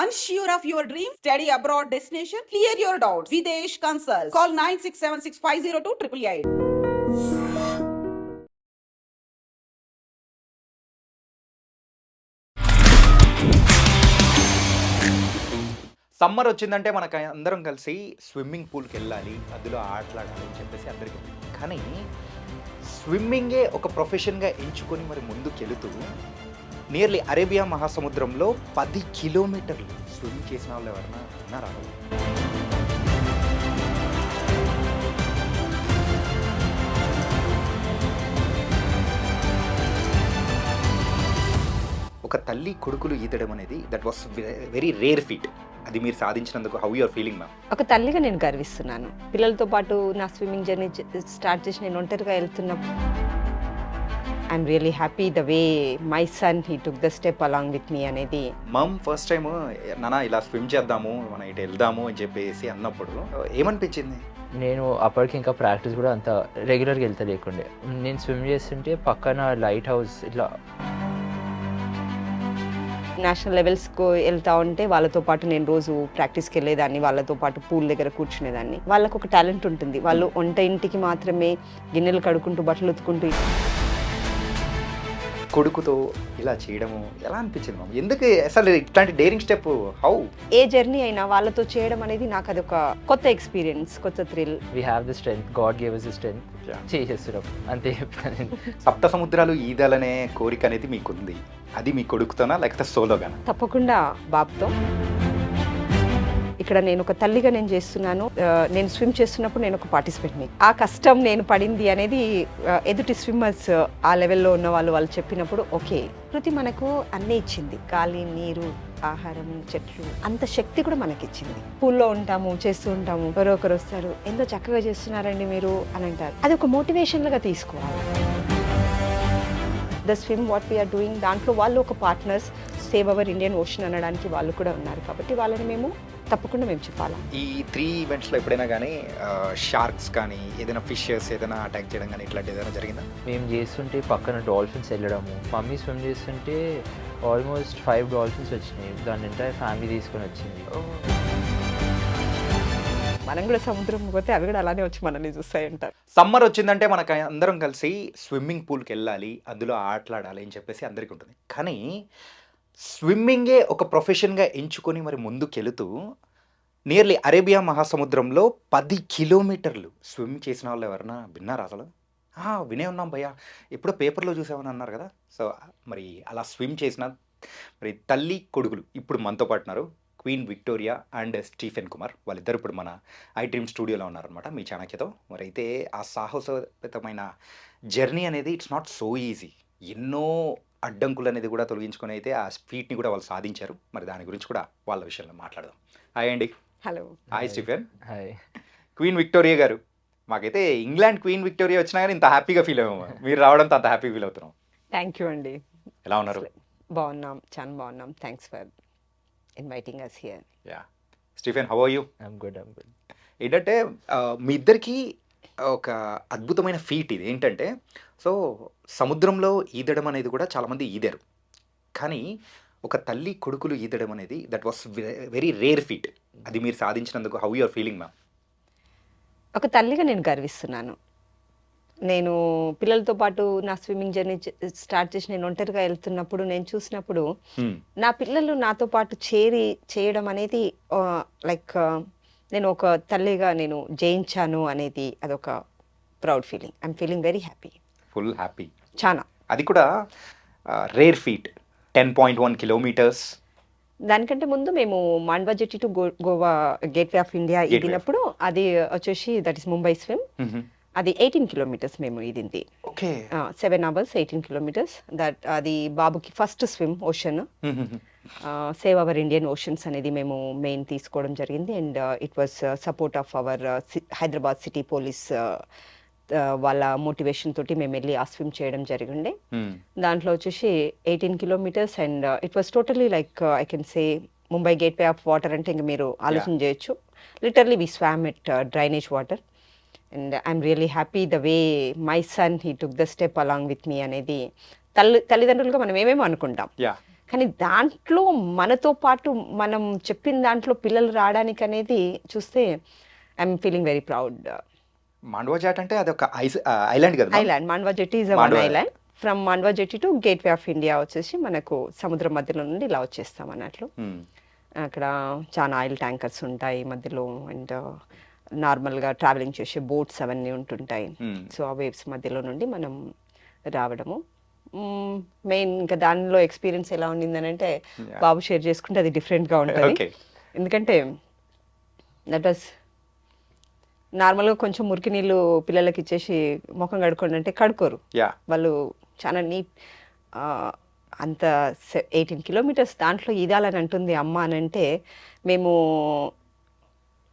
Unsure of your dream? Study abroad destination? Clear your doubts. Videsh Consult. Call 9676502888. Summer వచ్చిందంటే మనకు అందరం కలిసి swimming పూల్కి వెళ్ళాలి, అందులో ఆటలాడాలి అని చెప్పేసి అందరికీ ఉంది. కానీ స్విమ్మింగే ఒక ప్రొఫెషన్గా ఎంచుకొని మరి ముందుకెళుతూ నియర్లీ అరేబియా మహాసముద్రంలో 10 కిలోమీటర్లు స్విమ్ చేసిన వాళ్ళు ఎవరైనా ఉన్నారా? ఒక తల్లి కొడుకులు ఈదడం అనేది that was very rare feet. అది మీరు సాధించినందుకు హౌ యూఆర్ ఫీలింగ్ మ్యామ్? ఒక తల్లిగా నేను గర్విస్తున్నాను. పిల్లలతో పాటు నా స్విమ్మింగ్ జర్నీ స్టార్ట్ చేసి నేను ఒంటరిగా వెళ్తున్నప్పుడు I'm really happy the way my son he took the step along with me అనేది. మమ్ ఫస్ట్ టైం నాన్న ఇలా స్విమ్ చేద్దాము, మనం ఇటు వెళ్దాము అని చెప్పేసి అన్నప్పుడు ఏమనిపించింది? నేను అప్పటికి ఇంకా ప్రాక్టీస్ కూడా అంత రెగ్యులర్గా వెళ్తా లేకుండే. నేను స్విమ్ చేస్తుంటే పక్కన లైట్ హౌస్ ఇట్లా నేషనల్ లెవెల్స్కు వెళ్తా ఉంటే వాళ్ళతో పాటు నేను రోజు ప్రాక్టీస్కి వెళ్ళేదాన్ని, వాళ్ళతో పాటు పూల్ దగ్గర కూర్చునేదాన్ని. వాళ్ళకు ఒక టాలెంట్ ఉంటుంది. వాళ్ళు వంట ఇంటికి మాత్రమే గిన్నెలు కడుక్కుంటూ బట్టలు ఉతుకుంటూ. కొడుకుతో ఇలా చేయడము ఎలా అనిపించింది మ్యామ్? ఎందుకు అసలు ఇట్లాంటి daring step how? A journey అయినా వాళ్ళతో చేయడం అనేది నాకు అదొక కొత్త ఎక్స్పీరియన్స్, కొత్త thrill. We have the strength, God gave us the strength. చేసేస్తున్నాం అంతే చెప్తాను. సప్త సముద్రాలు ఈదాలనే కోరిక అనేది మీకుంది. అది మీ కొడుకుతోనా లేకపోతే సోలోగానా? తప్పకుండా బాబుతో. ఇక్కడ నేను ఒక తల్లిగా నేను చేస్తున్నాను. నేను స్విమ్ చేస్తున్నప్పుడు నేను ఒక పార్టిసిపెంట్ని. ఆ కష్టం నేను పడింది అనేది ఎదుటి స్విమ్మర్స్ ఆ లెవెల్లో ఉన్న వాళ్ళు చెప్పినప్పుడు ఓకే, ప్రకృతి మనకు అన్నీ ఇచ్చింది. గాలి, నీరు, ఆహారం, చెట్లు, అంత శక్తి కూడా మనకి ఇచ్చింది. పూల్లో ఉంటాము, చేస్తూ ఉంటాము, ఎవరో ఒకరు వస్తారు, ఎంతో చక్కగా చేస్తున్నారండి మీరు అని అంటారు. అది ఒక మోటివేషన్ లాగా తీసుకోవాలి. The swim what we are doing, దాంట్లో వాళ్ళు ఒక partners, save our Indian Ocean అనడానికి వాళ్ళు కూడా ఉన్నారు. కాబట్టి వాళ్ళని మేము తప్పకుండా మేము చెప్పాలి. ఈ 3 ఈవెంట్స్లో ఎప్పుడైనా కానీ షార్క్స్ కానీ ఏదైనా ఫిషెస్ ఏదైనా అటాక్ చేయడం కానీ ఇట్లాంటి ఏదైనా జరిగిందా? మేము చేస్తుంటే పక్కన డాల్ఫిన్స్ వెళ్ళడము, మమ్మీ స్విమ్ చేస్తుంటే ఆల్మోస్ట్ 5 డాల్ఫిన్స్ వచ్చినాయి. దాని ఎంటైర్ ఫ్యామిలీ తీసుకొని వచ్చింది. మనం కూడా సముద్రం పోతే అవి కూడా అలానే వచ్చి మనల్ని చూస్తాయి అంటారు. సమ్మర్ వచ్చిందంటే మనకు అందరం కలిసి స్విమ్మింగ్ పూల్కి వెళ్ళాలి, అందులో ఆటలాడాలి అని చెప్పేసి అందరికీ ఉంటుంది. కానీ స్విమ్మింగే ఒక ప్రొఫెషన్గా ఎంచుకొని మరి ముందుకెళుతూ నియర్లీ అరేబియా మహాసముద్రంలో 10 కిలోమీటర్లు స్విమ్ చేసిన వాళ్ళు ఎవరైనా విన్నారా అసలు? వినే ఉన్నాం భయ్యా, ఎప్పుడో పేపర్లో చూసామని అన్నారు కదా. సో మరి అలా స్విమ్ చేసిన మరి తల్లి కొడుకులు ఇప్పుడు మనతో పాటు ఉన్నారు. Queen Victoria and Stephen Kumar. వాళ్ళిద్దరు ఇప్పుడు మన ఐ డ్రీమ్ స్టూడియోలో ఉన్నారనమాట మీ చాణక్యతో. మరి అయితే ఆ సాహసోపేతమైన జర్నీ అనేది ఇట్స్ నాట్ సో ఈజీ. ఎన్నో అడ్డంకులు అనేది కూడా తొలగించుకొని అయితే ఆ స్పీడ్ని కూడా వాళ్ళు సాధించారు. మరి దాని గురించి కూడా వాళ్ళ విషయంలో మాట్లాడదాం. హాయ్ అండి. Hello. Hi Stephen. Hi. Queen Victoria గారు, మాకైతే ఇంగ్లాండ్ క్వీన్ విక్టోరియా వచ్చినా కానీ ఇంత హ్యాపీగా ఫీల్ అయ్యాము. మీరు రావడంతో అంత హ్యాపీ ఫీల్ అవుతున్నాం. థ్యాంక్ యూ అండి. ఎలా ఉన్నారు? బాగున్నాం, చాలా బాగున్నాం. Thanks for inviting us here. Yeah Stephen, how are you? I'm good. ఏంటంటే మీ ఇద్దరికి ఒక అద్భుతమైన ఫీట్ ఇది. ఏంటంటే సో సముద్రంలో ఈదడం అనేది కూడా చాలామంది ఈదారు, కానీ ఒక తల్లి కొడుకులు ఈదడం అనేది that was very rare feet. అది మీరు సాధించినందుకు హౌ యూఆర్ ఫీలింగ్ మ్యామ్? ఒక తల్లిగా నేను గర్విస్తున్నాను. నేను పిల్లలతో పాటు నా స్విమ్మింగ్ జర్నీ స్టార్ట్ చేసి నేను ఒంటరిగా వెళ్తున్నప్పుడు నేను చూసినప్పుడు నా పిల్లలు నాతో పాటు చేయడం అనేది లైక్ నేను ఒక తల్లిగా నేను జయించాను అనేది అదొక proud feeling. I'm feeling very happy. Full happy. చాలా. అది కూడా రేర్ ఫీట్, 10.1 కిలోమీటర్స్. దానికంటే ముందు మేము Mandwa jetty to Goa gateway of India ఇదినప్పుడు అది వచ్చేసి దట్ ఇస్ ముంబై స్విమ్. అది 18 కిలోమీటర్స్ మేము ఇదింది. ఓకే. 7 hours 18 kilometres. దట్ అది బాబుకి first swim ocean. Save our Indian oceans అనేది మేము మెయిన్ తీసుకోవడం జరిగింది. And it was support of our Hyderabad city police వాళ్ళ మోటివేషన్ తోటి మేము వెళ్ళి ఆ స్విమ్ చేయడం జరిగిండే. దాంట్లో వచ్చేసి 18 kilometres and it was totally like I can say Mumbai gateway of water అంటే ఇంక మీరు ఆలోచన చేయొచ్చు. Literally we swam it drainage water. And I'm really happy the way my son he took the step along with me అనేది. తల్లిదండ్రులుగా మనం ఏమేమో అనుకుంటాం, కానీ దాంట్లో మనతో పాటు మనం చెప్పిన దాంట్లో పిల్లలు రావడానికి అనేది చూస్తే I'm feeling very proud. Mandwa jetty అంటే అది ఒక ఐలాండ్ కదా ma'am? Island Mandwa jetty is one Mandwa. Island. From Mandwa jetty to gateway of India వచ్చేసి మనకు సముద్రం మధ్యలో నుండి ఇలా వచ్చేస్తాం అన్నట్లు. Hmm. అక్కడ చాలా ఆయిల్ ట్యాంకర్స్ ఉంటాయి మధ్యలో, అండ్ నార్మల్గా ట్రావెలింగ్ చేసే బోట్స్ అవన్నీ ఉంటుంటాయి. Hmm. సో ఆ వేవ్స్ మధ్యలో నుండి మనం రావడము మెయిన్. ఇంకా దానిలో ఎక్స్పీరియన్స్ ఎలా ఉండిందని అంటే Yeah. బాబు షేర్ చేసుకుంటే అది డిఫరెంట్గా ఉంటుంది. Okay. ఎందుకంటే దట్ వాస్ నార్మల్గా కొంచెం మురికి నీళ్ళు పిల్లలకి ఇచ్చేసి ముఖం కడుక్కోండి అంటే కడుక్కోరు. Yeah. వాళ్ళు చాలా నీట్. అంత 18 కిలోమీటర్స్ దాంట్లో ఈదాలని అంటుంది అమ్మ అని అంటే, మేము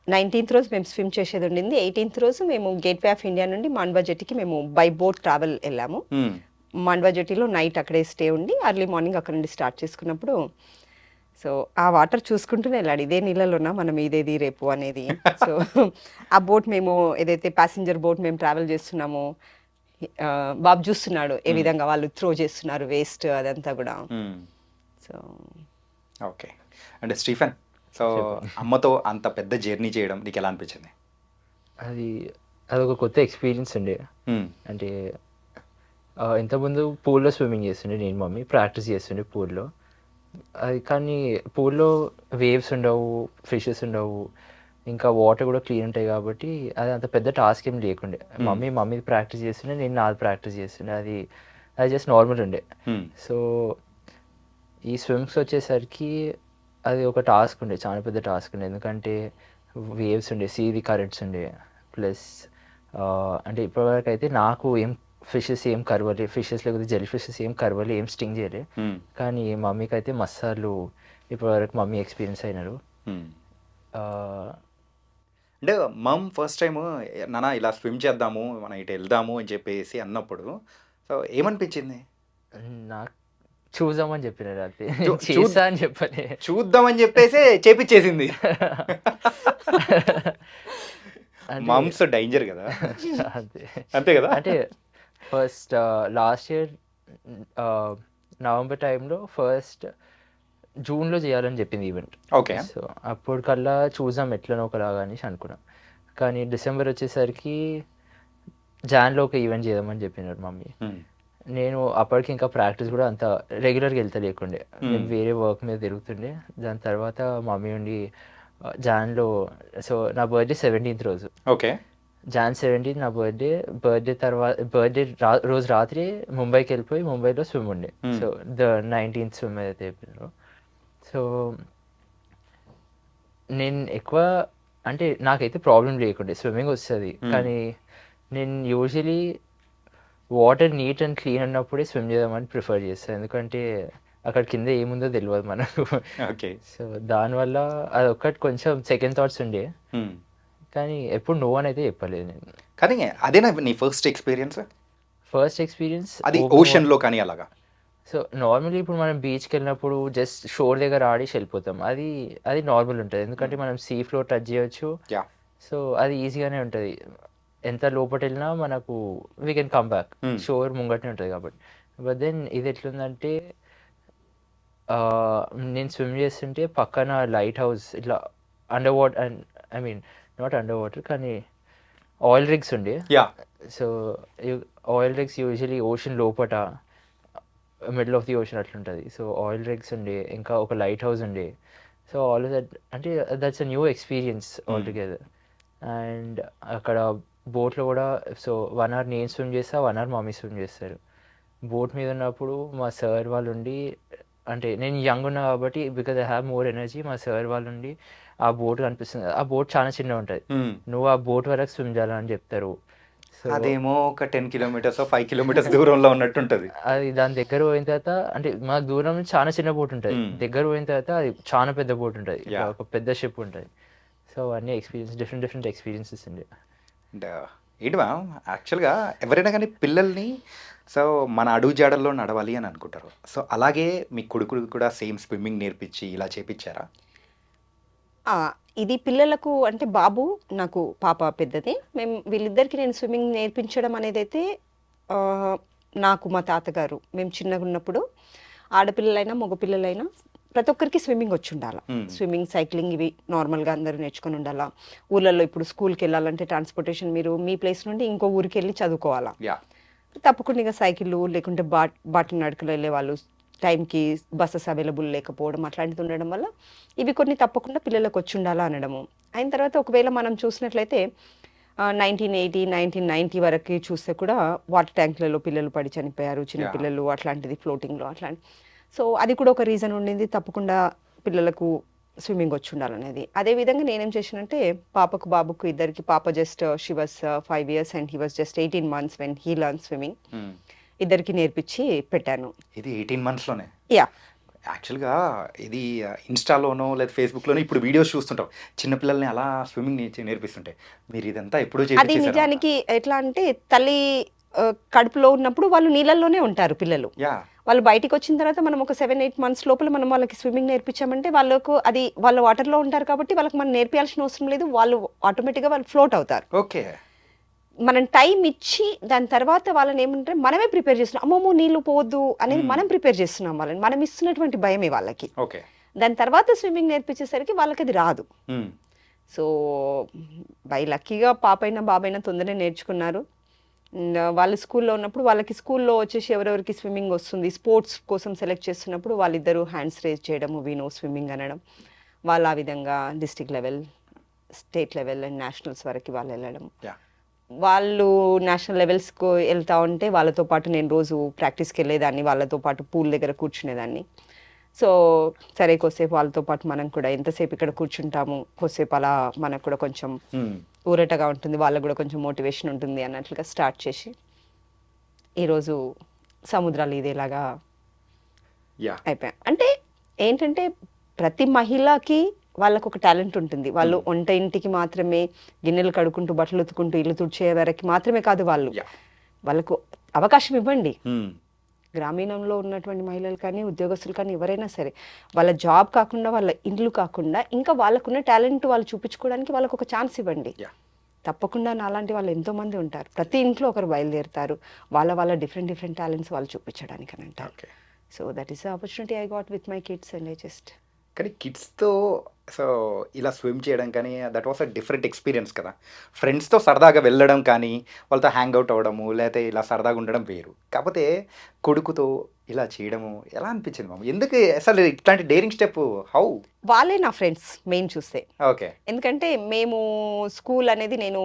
19th రోజు మేము స్విమ్ చేసేది ఉండింది. 18th రోజు మేము గేట్వే ఆఫ్ ఇండియా నుండి మాండ్వా జెట్టికి మేము బై బోట్ ట్రావెల్ వెళ్ళాము. Hmm. మాండ్వా జెట్టిలో నైట్ అక్కడే స్టే ఉండి అర్లీ మార్నింగ్ అక్కడ నుండి స్టార్ట్ చేసుకున్నప్పుడు సో ఆ వాటర్ చూసుకుంటూనే వెళ్ళాడు, ఇదే నీళ్ళలోనా మనం ఇదేది రేపు అనేది. సో ఆ బోట్ మేము ఏదైతే ప్యాసింజర్ బోట్ మేము ట్రావెల్ చేస్తున్నామో బాబు చూస్తున్నాడు ఏ విధంగా వాళ్ళు త్రో చేస్తున్నారు వేస్ట్ అదంతా కూడా. Hmm. So okay. అంటే స్టీఫెన్, సో అమ్మతో అంత పెద్ద జర్నీ చేయడం నీకు ఎలా అనిపించింది? అదొక కొత్త ఎక్స్పీరియన్స్ ఉండే. Hmm. అంటే ఇంతకుముందు పూల్లో స్విమ్మింగ్ చేస్తుండే నేను, మమ్మీ ప్రాక్టీస్ చేస్తుండే పూల్లో. అది కానీ పూల్లో వేవ్స్ ఉండవు, ఫిషెస్ ఉండవు, ఇంకా వాటర్ కూడా క్లీన్ ఉంటాయి కాబట్టి అది అంత పెద్ద టాస్క్ ఏం లేకుండే. మమ్మీ ప్రాక్టీస్ చేస్తుండే, నేను నాది ప్రాక్టీస్ చేస్తుండే. అది జస్ట్ నార్మల్ ఉండే. Hmm. సో ఈ స్విమ్స్ వచ్చేసరికి అది ఒక టాస్క్ ఉండే, చాలా పెద్ద టాస్క్ ఉండే. ఎందుకంటే వేవ్స్ ఉండే, సీది కరెంట్స్ ఉండే, ప్లస్ అంటే ఇప్పటివరకు అయితే నాకు ఏం ఫిషెస్ ఏం కరవలే, ఫిషెస్ లేకపోతే జెల్లీ ఫిషెస్ ఏం కరవలే, ఏం స్టింగ్ చేయలే. Hmm. కానీ మమ్మీకి అయితే మసాలు ఇప్పటివరకు మమ్మీ ఎక్స్పీరియన్స్ అయినారు. Hmm. ఆ, అంటే మమ్ ఫస్ట్ టైం నాన్న ఇలా స్విమ్ చేద్దాము, మనం ఇటు వెళ్దాము అని చెప్పేసి అన్నప్పుడు సో ఏమనిపించింది? నాకు చూద్దామని చెప్పినారు, అంతే. చూ- చేసా అని చెప్పలే. చూద్దామని చెప్పేసి చేపించేసింది. అంటే- మమ్స్ డేంజర్ కదా, అంతే. అంతే కదా? అంటే ఫస్ట్ లాస్ట్ ఇయర్ నవంబర్ టైంలో జూన్లో చేయాలని చెప్పింది ఈవెంట్. ఓకే. సో అప్పటికల్లా చూసాం ఎట్లనో ఒకలాగా అనేసి అనుకున్నాం. కానీ డిసెంబర్ వచ్చేసరికి జాన్లో ఒక ఈవెంట్ చేద్దామని చెప్పినారు మమ్మీ. Hmm. నేను అప్పటికి ఇంకా ప్రాక్టీస్ కూడా అంత రెగ్యులర్గా వెళ్తలేకుండే, నేను వేరే వర్క్ మీద తిరుగుతుండే. దాని తర్వాత మమ్మీ ఉండి జాన్లో, సో నా బర్త్డే 17th రోజు, ఓకే. జాన్ 17 నా బర్త్డే తర్వాత రోజు రాత్రి ముంబైకి వెళ్ళిపోయి ముంబైలో స్విమ్ ఉండే. సో ద 19th స్విమ్ ఏదైతే చెప్పినారో, సో నేను ఎక్కువ అంటే నాకైతే ప్రాబ్లం లేకుండే, స్విమ్మింగ్ వస్తుంది. కానీ నేను usually water neat and clean ఉన్నప్పుడే స్విమ్ చేద్దామని ప్రిఫర్ చేస్తాను, ఎందుకంటే అక్కడ కింద ఏముందో తెలియదు మనకు. ఓకే. సో దానివల్ల అది ఒక్కటి కొంచెం సెకండ్ థాట్స్ ఉండే, Hmm. కానీ ఎప్పుడు నో అని అయితే చెప్పలేదు నేను. కానీ అదేనా నీ ఫస్ట్ ఎక్స్పీరియన్స్? ఫస్ట్ ఎక్స్పీరియన్స్ అది ఓషన్ లో కానీ అలాగా? సో నార్మల్లీ ఇప్పుడు మనం బీచ్కి వెళ్ళినప్పుడు జస్ట్ షోర్ దగ్గర ఆడేసి వెళ్ళిపోతాం, అది నార్మల్ ఉంటుంది, ఎందుకంటే మనం సీ ఫ్లోర్ టచ్ చేయొచ్చు. యా. సో అది ఈజీగానే ఉంటుంది, ఎంత లోపల వెళ్ళినా మనకు వీ కెన్ కమ్ బ్యాక్, షోర్ ముంగట్నే ఉంటుంది కాబట్టి. బట్ దెన్ ఇది ఎట్లుందంటే నేను స్విమ్ చేస్తుంటే పక్కన లైట్ హౌస్ ఇట్లా under water, and I mean not under water కానీ ఆయిల్ రిగ్స్ ఉండే. Yeah. So oil rigs usually ocean లోపట మిడిల్ ఆఫ్ ది ఓషన్ అట్లుంటుంది. సో ఆయిల్ రిగ్స్ ఉండే, ఇంకా ఒక లైట్ హౌస్ ఉండే. సో ఆల్ దట్ అంటే that's a new experience all together. And అక్కడ బోట్లో కూడా సో 1 hour నేను స్విమ్ చేస్తా, 1 hour మమ్మీ స్విమ్ చేస్తారు. బోట్ మీద ఉన్నప్పుడు మా సార్ వాళ్ళు ఉండి, అంటే నేను యంగ్ ఉన్నా కాబట్టి because I have more energy, మా సార్ వాళ్ళు ఉండి ఆ బోట్ కనిపిస్తుంది, ఆ బోట్ చాలా చిన్న ఉంటుంది, నువ్వు ఆ బోట్ వరకు స్విమ్ చేయాలని చెప్తారు. సో అదేమో ఒక 10 kilometers 5 kilometers దూరంలో ఉన్నట్టుంటది. అది దాని దగ్గర పోయిన తర్వాత అంటే మాకు దూరం నుంచి చాలా చిన్న బోట్ ఉంటుంది, దగ్గర పోయిన తర్వాత అది చాలా పెద్ద బోట్ ఉంటుంది, ఒక పెద్ద షిప్ ఉంటుంది. సో అన్ని డిఫరెంట్ ఎక్స్పీరియన్సెస్ ఉండే. అండ్ ఏంటి మ్యామ్, యాక్చువల్గా ఎవరైనా కానీ పిల్లల్ని సో మన అడుగు జాడల్లో నడవాలి అని అనుకుంటారు. సో అలాగే మీ కొడుకు కూడా సేమ్ స్విమ్మింగ్ నేర్పించి ఇలా చేపించారా? ఇది పిల్లలకు అంటే బాబు నాకు పాప పెద్దది, మేము వీళ్ళిద్దరికి నేను స్విమ్మింగ్ నేర్పించడం అనేది అయితే నాకు మా తాతగారు మేము చిన్నగా ఉన్నప్పుడు ఆడపిల్లలైనా మగపిల్లలైనా ప్రతి ఒక్కరికి స్విమ్మింగ్ వచ్చి ఉండాలి. Hmm. స్విమ్మింగ్, సైక్లింగ్ ఇవి నార్మల్గా అందరూ నేర్చుకొని ఉండాలా. ఊళ్ళల్లో ఇప్పుడు స్కూల్కి వెళ్ళాలంటే ట్రాన్స్పోర్టేషన్ మీరు మీ ప్లేస్ నుండి ఇంకో ఊరికి వెళ్ళి చదువుకోవాలా. యా తప్పకుండా ఇక సైకిళ్ళు లేకుంటే బాట నడుకలు వెళ్ళే వాళ్ళు టైంకి బస్సెస్ అవైలబుల్ లేకపోవడం అట్లాంటిది ఉండడం వల్ల ఇవి కొన్ని తప్పకుండా పిల్లలకు వచ్చి ఉండాలా అనడము. అయిన తర్వాత ఒకవేళ మనం చూసినట్లయితే 1980, 1990 వరకు చూస్తే కూడా వాటర్ ట్యాంకులలో పిల్లలు పడి చనిపోయారు, చిన్న Yeah. పిల్లలు అట్లాంటిది ఫ్లోటింగ్లో అట్లాంటి. సో అది కూడా ఒక రీజన్ ఉండింది, తప్పకుండా పిల్లలకు స్విమ్మింగ్ వచ్చి ఉండాలనేది. అదేవిధంగా నేనేం చేశానంటే పాపకు బాబుకు ఇద్దరికి, పాప just she was 5 years and he was just 18 months when he learn swimming. ఇద్దరికి నేర్పించి పెట్టాను. ఇది 18 monthsలోనే. యా యాక్చువల్గా ఇది ఇన్స్టాలోనో లేదా ఫేస్బుక్లోనో ఇప్పుడు వీడియోస్ చూస్తుంటాం, చిన్నపిల్లల్ని అలా స్విమ్మింగ్ నేర్పిస్తుంటే మీరు ఇదంతా ఎప్పుడూ అది చేయించేసారా? నిజానికి ఎట్లా అంటే తల్లి కడుపులో ఉన్నప్పుడు వాళ్ళు నీళ్ళల్లోనే ఉంటారు పిల్లలు. యా వాళ్ళు బయటికి వచ్చిన తర్వాత మనం ఒక 7-8 months లోపల మనం వాళ్ళకి స్విమ్మింగ్ నేర్పించామంటే వాళ్ళకు అది వాళ్ళ వాటర్లో ఉంటారు కాబట్టి వాళ్ళకి మనం నేర్పించాల్సిన అవసరం లేదు, వాళ్ళు ఆటోమేటిక్గా వాళ్ళు ఫ్లోట్ అవుతారు. ఓకే. మనం టైం ఇచ్చి దాని తర్వాత వాళ్ళని ఏమంటారు మనమే ప్రిపేర్ చేస్తున్నాం, అమ్మమ్మో నీళ్ళు పోవద్దు అనేది మనం ప్రిపేర్ చేస్తున్నాం వాళ్ళని, మనం ఇస్తున్నటువంటి భయమే వాళ్ళకి. ఓకే. దాని తర్వాత స్విమ్మింగ్ నేర్పించేసరికి వాళ్ళకి అది రాదు. సో బై లక్కీగా పాపైనా బాబైనా తొందరనే నేర్చుకున్నారు. వాళ్ళు స్కూల్లో ఉన్నప్పుడు వాళ్ళకి స్కూల్లో వచ్చేసి ఎవరెవరికి స్విమ్మింగ్ వస్తుంది స్పోర్ట్స్ కోసం సెలెక్ట్ చేస్తున్నప్పుడు వాళ్ళిద్దరూ హ్యాండ్స్ రేజ్ చేయడము, వీ నో స్విమ్మింగ్ అనడం, వాళ్ళు ఆ విధంగా district level, state level and nationals వరకు వాళ్ళు వెళ్ళడం. వాళ్ళు నేషనల్ లెవెల్స్కు వెళ్తా ఉంటే వాళ్ళతో పాటు నేను రోజు ప్రాక్టీస్కి వెళ్ళేదాన్ని, వాళ్ళతో పాటు పూల్ దగ్గర కూర్చునేదాన్ని. సో సరే కొద్దిసేపు వాళ్ళతో పాటు మనం కూడా ఎంతసేపు ఇక్కడ కూర్చుంటాము, కొద్దిసేపు అలా మనకు కూడా కొంచెం ఊరటగా ఉంటుంది, వాళ్ళకు కూడా కొంచెం మోటివేషన్ ఉంటుంది అన్నట్లుగా స్టార్ట్ చేసి ఈరోజు సముద్రాలు ఇదేలాగా యా అయిపోయాం. అంటే ఏంటంటే ప్రతి మహిళకి వాళ్ళకు ఒక టాలెంట్ ఉంటుంది. వాళ్ళు వంట ఇంటికి మాత్రమే గిన్నెలు కడుక్కుంటూ బట్టలు ఉతుకుంటూ ఇల్లు తుడిచే వరకు మాత్రమే కాదు, వాళ్ళకు అవకాశం ఇవ్వండి. గ్రామీణంలో ఉన్నటువంటి మహిళలు కానీ ఉద్యోగస్తులు కానీ ఎవరైనా సరే వాళ్ళ జాబ్ కాకుండా వాళ్ళ ఇల్లు కాకుండా ఇంకా వాళ్ళకున్న టాలెంట్ వాళ్ళు చూపించుకోవడానికి వాళ్ళకు ఒక ఛాన్స్ ఇవ్వండి. తప్పకుండా నాలాంటి వాళ్ళు ఎంతో మంది ఉంటారు, ప్రతి ఇంట్లో ఒకరు బయలుదేరుతారు వాళ్ళ డిఫరెంట్ టాలెంట్స్ వాళ్ళు చూపించడానికి అని అంటారు. So that is the opportunity I got with my kids and I just. కానీ కిడ్స్తో సో ఇలా స్విమ్ చేయడం కానీ that was a different experience కదా. ఫ్రెండ్స్తో సరదాగా వెళ్ళడం కానీ వాళ్ళతో హ్యాంగ్ అవుట్ అవ్వడము లేకపోతే ఇలా సరదాగా ఉండడం వేరు, కాకపోతే కొడుకుతో ఇలా చేయడము ఎలా అనిపించింది మామ? ఎందుకు అసలు ఇట్లాంటి డేరింగ్ స్టెప్ హౌ? వాళ్ళే నా ఫ్రెండ్స్ మెయిన్ చూస్తే. ఓకే. ఎందుకంటే మేము స్కూల్ అనేది నేను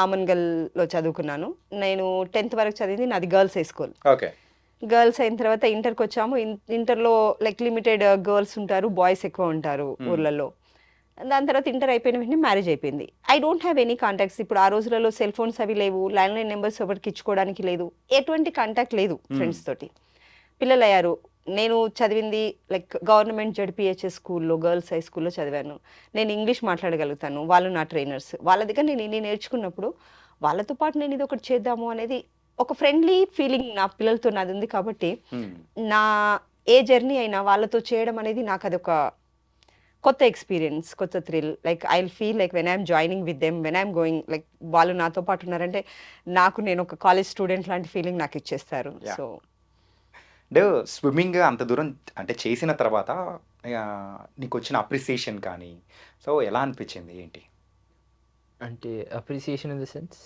ఆమన్గల్లో చదువుకున్నాను. నేను 10th వరకు చదివింది నాది girls high school. Okay. Girls అయిన తర్వాత ఇంటర్కి వచ్చాము. ఇంటర్లో లైక్ లిమిటెడ్ గర్ల్స్ ఉంటారు, బాయ్స్ ఎక్కువ ఉంటారు ఊర్లలో. దాని తర్వాత ఇంటర్ అయిపోయిన వెంటనే మ్యారేజ్ అయిపోయింది. I don't have any contacts. ఇప్పుడు ఆ రోజులలో సెల్ ఫోన్స్ అవి లేవు, ల్యాండ్లైన్ నెంబర్స్ ఎవరికి ఇచ్చుకోవడానికి లేదు, ఎటువంటి కాంటాక్ట్ లేదు ఫ్రెండ్స్ తోటి. పిల్లలు అయ్యారు. నేను చదివింది లైక్ గవర్నమెంట్ జడ్పిహెచ్ఎస్ స్కూల్లో, గర్ల్స్ హై స్కూల్లో చదివాను. నేను ఇంగ్లీష్ మాట్లాడగలుగుతాను, వాళ్ళు నా ట్రైనర్స్. వాళ్ళ దగ్గర నేను ఇన్ని నేర్చుకున్నప్పుడు వాళ్ళతో పాటు నేను ఇది ఒకటి చేద్దాము అనేది ఒక ఫ్రెండ్లీ ఫీలింగ్ నా పిల్లలతో నాది ఉంది. కాబట్టి నా ఏ జర్నీ అయినా వాళ్ళతో చేయడం అనేది నాకు అదొక కొత్త ఎక్స్పీరియన్స్, కొత్త thrill. Like I feel like when I'm joining with them, when I'm going, like వాళ్ళు నాతో పాటు ఉన్నారంటే నేను ఒక కాలేజ్ స్టూడెంట్ లాంటి ఫీలింగ్ నాకు ఇచ్చేస్తారు. సో అంటే స్విమ్మింగ్ అంత దూరం అంటే చేసిన తర్వాత నీకు వచ్చిన అప్రిసియేషన్ కానీ సో ఎలా అనిపించింది ఏంటి? అంటే appreciation in the sense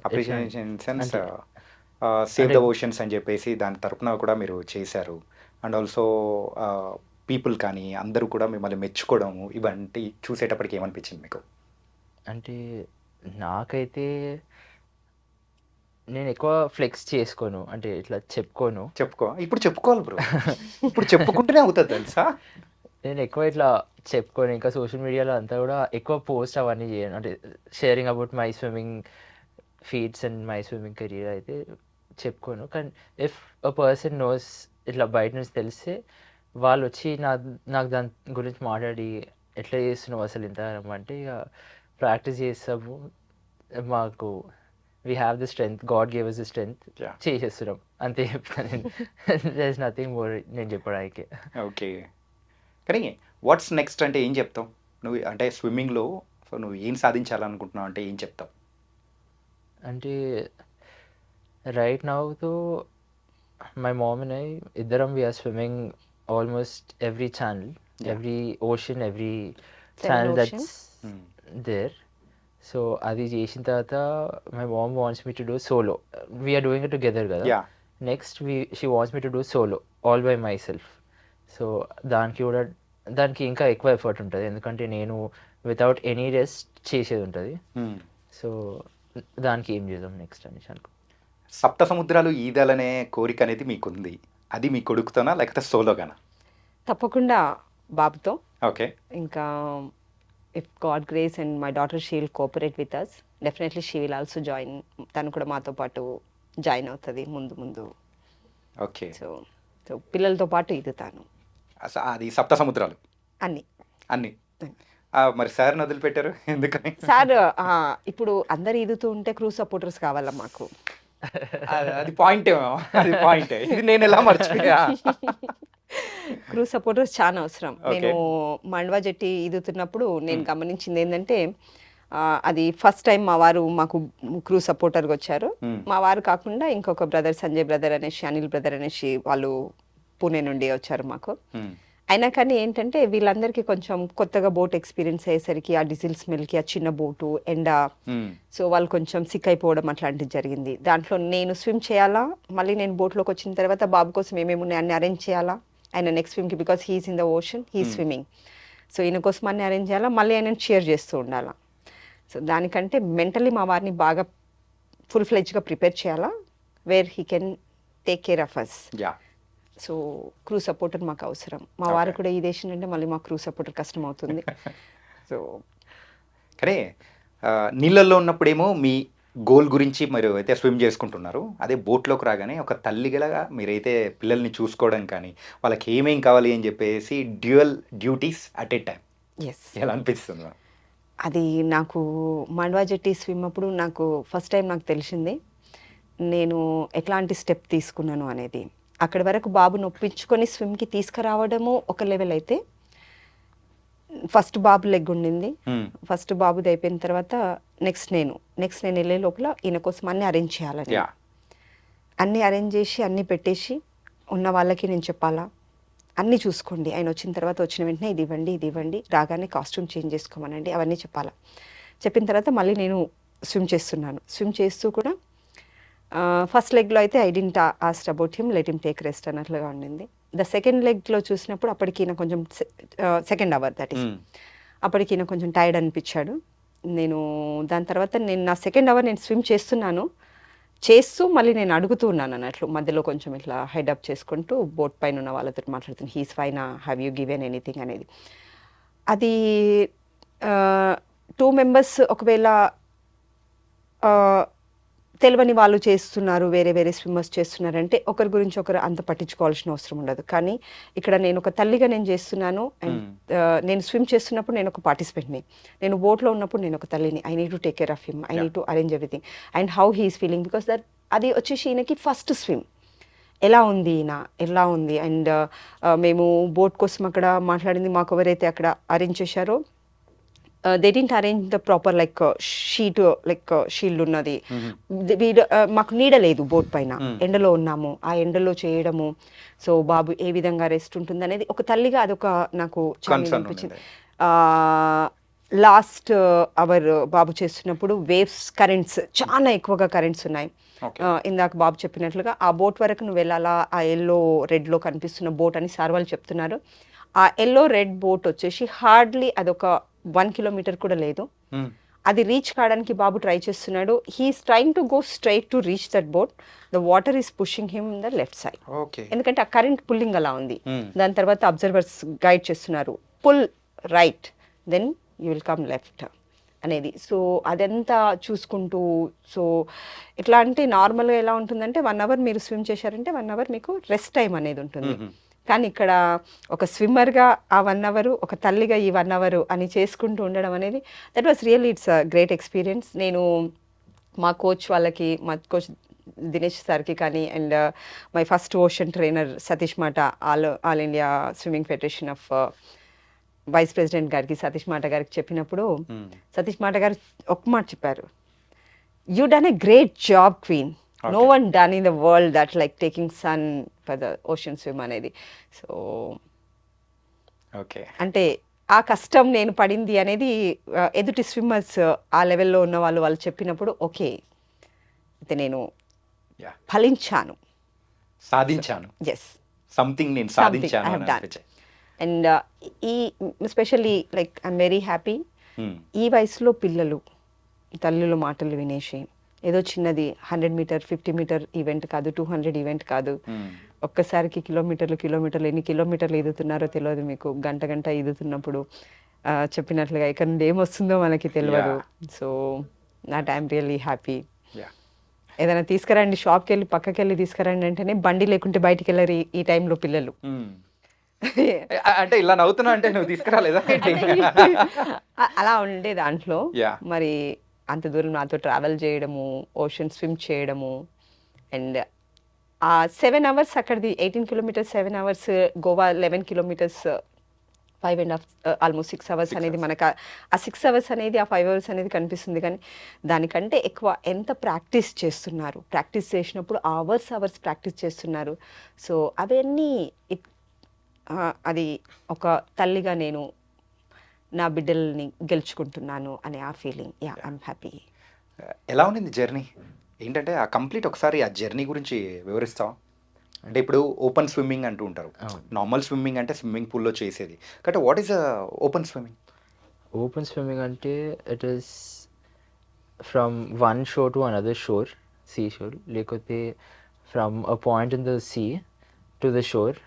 appreciation sense save the oceans అని చెప్పేసి దాని తరపున కూడా మీరు చేశారు. అండ్ ఆల్సో పీపుల్ కానీ అందరూ కూడా మిమ్మల్ని మెచ్చుకోవడము ఇవన్నీ చూసేటప్పటికి ఏమనిపించింది మీకు? అంటే నాకైతే నేను ఎక్కువ ఫ్లెక్స్ చేసుకోను, అంటే ఇట్లా చెప్పుకోను. ఇప్పుడు చెప్పుకోవాలి బ్రో, ఇప్పుడు చెప్పుకుంటూనే అవుతుంది తెలుసా. నేను ఎక్కువ ఇట్లా చెప్పుకోను, ఇంకా సోషల్ మీడియాలో అంతా కూడా ఎక్కువ పోస్ట్ అవన్నీ చేయను. అంటే sharing about my swimming feeds and my swimming career అయితే చెప్పుకోను. కానీ ఇఫ్ అ పర్సన్ నోస్, ఇట్లా బయట నుంచి తెలిస్తే వాళ్ళు వచ్చి నాకు దాని గురించి మాట్లాడి ఎట్లా చేస్తున్నావు అసలు ఇంత అంటే ఇక ప్రాక్టీస్ చేస్తాము, మాకు we have the strength, God gave us the strength, చేసేస్తున్నాం అంతే చెప్తాను నేను. దేర్ ఇస్ నథింగ్ మోర్ నేను చెప్పడానికి. ఓకే. కానీ వాట్స్ నెక్స్ట్ అంటే ఏం చెప్తావు నువ్వు? అంటే స్విమ్మింగ్లో సో నువ్వు ఏం సాధించాలనుకుంటున్నావు అంటే ఏం చెప్తావు? అంటే right నౌతో my mom and I, Iddaram, we are swimming almost every channel, Yeah. every ocean, every 7 channel oceans. that's there. So అది చేసిన తర్వాత my mom wants me to do solo. We are doing it together కదా. Yeah. Next she wants me to do solo all by myself. So దానికి ఇంకా ఎక్కువ effort ఉంటుంది, ఎందుకంటే నేను వితౌట్ ఎనీ రెస్ట్ చేసేది ఉంటుంది. సో దానికి ఏం చేద్దాం నెక్స్ట్ అనేసి అనుకో. సప్త సముద్రాలు ఈదాలనే కోరిక అనేది మీకుంది. అది మీ కొడుకుతోనా లేకపోతే సోలోగానా? తప్పకుండా బాబుతో. ఓకే. ఇంకా if God grace and my daughter she will cooperate with us, definitely she will also join. తను కూడా మాతో పాటు జాయిన్ అవుతుంది ముందు. ఓకే. సో పిల్లలతో పాటు ఈదుతాను అది సప్త సముద్రాలు అన్ని. అన్ని. మరి సార్ వదిలిపెట్టారు ఎందుకని? సార్ ఇప్పుడు అందరు ఈదుతూ ఉంటే క్రూ సపోర్టర్స్ కావాలా మాకు? అది పాయింటే, అది పాయింటే. ఇది నేను ఎలా మర్చిపోయా? క్రూ సపోర్టర్స్ చాలా అవసరం. Okay. నేను మండవా జెట్టి ఈదుతున్నప్పుడు నేను గమనించింది ఏంటంటే అది ఫస్ట్ టైం మా వారు మాకు క్రూ సపోర్టర్గా వచ్చారు. మా వారు కాకుండా ఇంకొక బ్రదర్, సంజయ్ బ్రదర్ అనేసి, అనిల్ బ్రదర్ అనేసి, వాళ్ళు పూణే నుండి వచ్చారు మాకు. అయినా కానీ ఏంటంటే వీళ్ళందరికీ కొంచెం కొత్తగా బోట్ ఎక్స్పీరియన్స్ అయ్యేసరికి ఆ డీజిల్ స్మెల్కి, ఆ చిన్న బోటు, ఎండ, సో వాళ్ళు కొంచెం సిక్ అయిపోవడం అట్లాంటిది జరిగింది. దాంట్లో నేను స్విమ్ చేయాలా, మళ్ళీ నేను బోట్లోకి వచ్చిన తర్వాత బాబు కోసం ఏమేమి అన్ని అరేంజ్ చేయాలా, ఆయన నెక్స్ట్ స్విమ్కి, because he is in the ocean, he swimming, so ఈయన కోసం అన్ని అరేంజ్ చేయాలా, మళ్ళీ ఆయనను షేర్ చేస్తూ ఉండాలా. సో దానికంటే మెంటలీ మా వారిని బాగా ఫుల్ ఫ్లెడ్జ్గా ప్రిపేర్ చేయాలా, where he can take care of us. So crew supporter మాకు అవసరం. మా వారు కూడా ఈ దేశం అంటే మళ్ళీ మా క్రూ సపోర్టర్ కష్టం అవుతుంది. సో కానీ నీళ్ళల్లో ఉన్నప్పుడేమో మీ గోల్ గురించి మీరు అయితే స్విమ్ చేసుకుంటున్నారు. అదే బోట్లోకి రాగానే ఒక తల్లిగా మీరైతే పిల్లల్ని చూసుకోవడం కానీ, వాళ్ళకి ఏమేం కావాలి అని చెప్పేసి dual duties at a time. Yes, ఎలా అనిపిస్తుంది? అది నాకు మండవా జెట్టి స్విమ్ అప్పుడు నాకు ఫస్ట్ టైం నాకు తెలిసింది నేను ఎట్లాంటి స్టెప్ తీసుకున్నాను అనేది. అక్కడి వరకు బాబు నొప్పించుకొని స్విమ్కి తీసుకురావడము ఒక లెవెల్ అయితే, ఫస్ట్ బాబు లెగ్ ఉండింది, ఫస్ట్ బాబుది అయిపోయిన తర్వాత నెక్స్ట్ నేను వెళ్ళే లోపల ఈయన కోసం అన్నీ అరేంజ్ చేయాలని, అన్నీ అరేంజ్ చేసి అన్నీ పెట్టేసి ఉన్న వాళ్ళకి నేను చెప్పాలా, అన్నీ చూసుకోండి, ఆయన వచ్చిన తర్వాత వచ్చిన వెంటనే ఇది ఇవ్వండి, రాగానే కాస్ట్యూమ్ చేంజ్ చేసుకోమనండి, అవన్నీ చెప్పాలా. చెప్పిన తర్వాత మళ్ళీ నేను స్విమ్ చేస్తూ కూడా ఫస్ట్ లెగ్లో అయితే I didn't ask about him, let him take rest అన్నట్లుగా ఉండింది. ద సెకండ్ లెగ్లో చూసినప్పుడు అప్పటికి ఈయన కొంచెం సెకండ్ అవర్ దట్ ఈస్, అప్పటికి ఈయన కొంచెం టైర్డ్ అనిపించాడు. నేను దాని తర్వాత నా సెకండ్ అవర్ నేను స్విమ్ చేస్తూ మళ్ళీ నేను అడుగుతూ ఉన్నాను అన్నట్లు, మధ్యలో కొంచెం ఇట్లా హెడ్ అప్ చేసుకుంటూ బోట్ పైన ఉన్న వాళ్ళతో మాట్లాడుతున్నాను, he's fine, have you given anything అనేది. అది 2 మెంబర్స్ ఒకవేళ తెలియని వాళ్ళు చేస్తున్నారు, వేరే స్విమ్మర్స్ చేస్తున్నారంటే ఒకరి గురించి ఒకరు అంత పట్టించుకోవాల్సిన అవసరం ఉండదు. కానీ ఇక్కడ నేను ఒక తల్లిగా నేను చేస్తున్నాను, అండ్ నేను స్విమ్ చేస్తున్నప్పుడు నేను ఒక పార్టిసిపెంట్ని, నేను బోట్లో ఉన్నప్పుడు నేను ఒక తల్లిని. I need to take care of him, I need to arrange everything and how he's feeling, because that అది వచ్చేసి ఈయనకి ఫస్ట్ స్విమ్ ఎలా ఉంది. అండ్ మేము బోట్ కోసం అక్కడ మాట్లాడింది, మాకు ఎవరైతే అక్కడ అరేంజ్ చేశారో they didn't arrange the proper like shield ఉన్నది, మాకు నీడ లేదు బోట్ పైన, ఎండలో ఉన్నాము, ఆ ఎండలో చేయడము, సో బాబు ఏ విధంగా రెస్ట్ ఉంటుంది అనేది ఒక తల్లిగా అదొక నాకు చాలా అనిపించింది. లాస్ట్ అవర్ బాబు చేస్తున్నప్పుడు వేవ్స్, కరెంట్స్, చాలా ఎక్కువగా కరెంట్స్ ఉన్నాయి. ఇందాక బాబు చెప్పినట్లుగా ఆ బోట్ వరకు నువ్వు వెళ్ళాలా, ఆ ఎల్లో రెడ్లో కనిపిస్తున్న బోట్ అని సార్ వాళ్ళు చెప్తున్నారు. ఆ ఎల్లో రెడ్ బోట్ వచ్చేసి హార్డ్లీ అదొక 1 కిలోమీటర్ కూడా లేదు. అది రీచ్ కావడానికి బాబు ట్రై చేస్తున్నాడు. He's trying to go straight to reach that boat, the water is pushing him the left side, ఎందుకంటే ఆ కరెంట్ పుల్లింగ్ అలా ఉంది. దాని తర్వాత అబ్జర్వర్స్ గైడ్ చేస్తున్నారు, pull right then you will come left అనేది. సో అదంతా చూసుకుంటూ, సో ఎట్లా అంటే నార్మల్గా ఎలా ఉంటుందంటే 1 అవర్ మీరు స్విమ్ చేశారంటే 1 అవర్ మీకు రెస్ట్ టైం అనేది ఉంటుంది. కానీ ఇక్కడ ఒక స్విమ్మర్గా ఆ 1 అవర్, ఒక తల్లిగా ఈ 1 అవర్ అని చేసుకుంటూ ఉండడం అనేది, that was really it's a great experience. నేను మా కోచ్ దినేష్ సార్కి కానీ, and my first ocean trainer Satish మాట, all India swimming federation of vice president గారికి, సతీష్ మాట గారికి చెప్పినప్పుడు సతీష్ మాట గారు ఒక మాట చెప్పారు, you done a great job queen, no one done in the world that like taking son for the ocean swim అనేది. So okay. అంటే ఆ కష్టం నేను పడింది అనేది ఎదుటి స్విమ్మర్స్ ఆ లెవెల్లో ఉన్న వాళ్ళు చెప్పినప్పుడు ఓకే అయితే నేను Yeah. ఫలించాను. సాధించాను, ఎస్, సంథింగ్ నేను Something I సాధించాను have అని done. అనిపించాయి. అండ్ ఈ especially like I'm very happy Hmm. ఈ వయసులో పిల్లలు తల్లుల మాటలు వినేసి ఏదో చిన్నది 100 మీటర్ 50 మీటర్ ఈవెంట్ కాదు, 200 ఈవెంట్ కాదు, Hmm. ఒక్కసారికి కిలోమీటర్లు ఎన్ని కిలోమీటర్లు ఈదుతున్నారో తెలియదు మీకు, గంట ఈదుతున్నప్పుడు చెప్పినట్లుగా ఇక్కడ నుండి ఏమొస్తుందో మనకి తెలియదు. So not I'm really happy. Yeah. ఏదైనా తీసుకురండి, షాప్కి వెళ్ళి పక్కకి వెళ్ళి తీసుకురండి అంటేనే బండి లేకుంటే బయటికి వెళ్ళరు ఈ టైంలో పిల్లలు. Hmm. అంటే ఇలా నవ్వుతున్నా అంటే నువ్వు తీసుకురాలేదా? అలా ఉండే దాంట్లో Yeah. మరి అంత దూరం నాతో ట్రావెల్ చేయడము, ఓషన్ స్విమ్ చేయడము, అండ్ ఆ 7 అవర్స్ అక్కడిది 18 kilometres 7 hours, Goa 11 kilometres 5.5 almost 6 hours అనేది మనకు ఆ 6 అవర్స్ అనేది ఆ 5 అవర్స్ అనేది కనిపిస్తుంది, కానీ దానికంటే ఎక్కువ ఎంత ప్రాక్టీస్ చేస్తున్నారు, ప్రాక్టీస్ చేసినప్పుడు అవర్స్ ప్రాక్టీస్ చేస్తున్నారు. సో అవన్నీ అది ఒక తల్లిగా నేను నా బిడ్డల్ని గెలుచుకుంటున్నాను అనే ఆ ఫీలింగ్. Yeah, I'm happy. ఎలా ఉండింది జర్నీ? ఏంటంటే ఆ కంప్లీట్ ఒకసారి ఆ జర్నీ గురించి వివరిస్తావా? అంటే ఇప్పుడు ఓపెన్ స్విమ్మింగ్ అంటూ ఉంటారు, నార్మల్ స్విమ్మింగ్ అంటే స్విమ్మింగ్ పూల్లో చేసేది, కాబట్టి what is open swimming? Open swimming అంటే it is from one shore to another shore, sea shore, లేకపోతే from a point in the sea to the shore,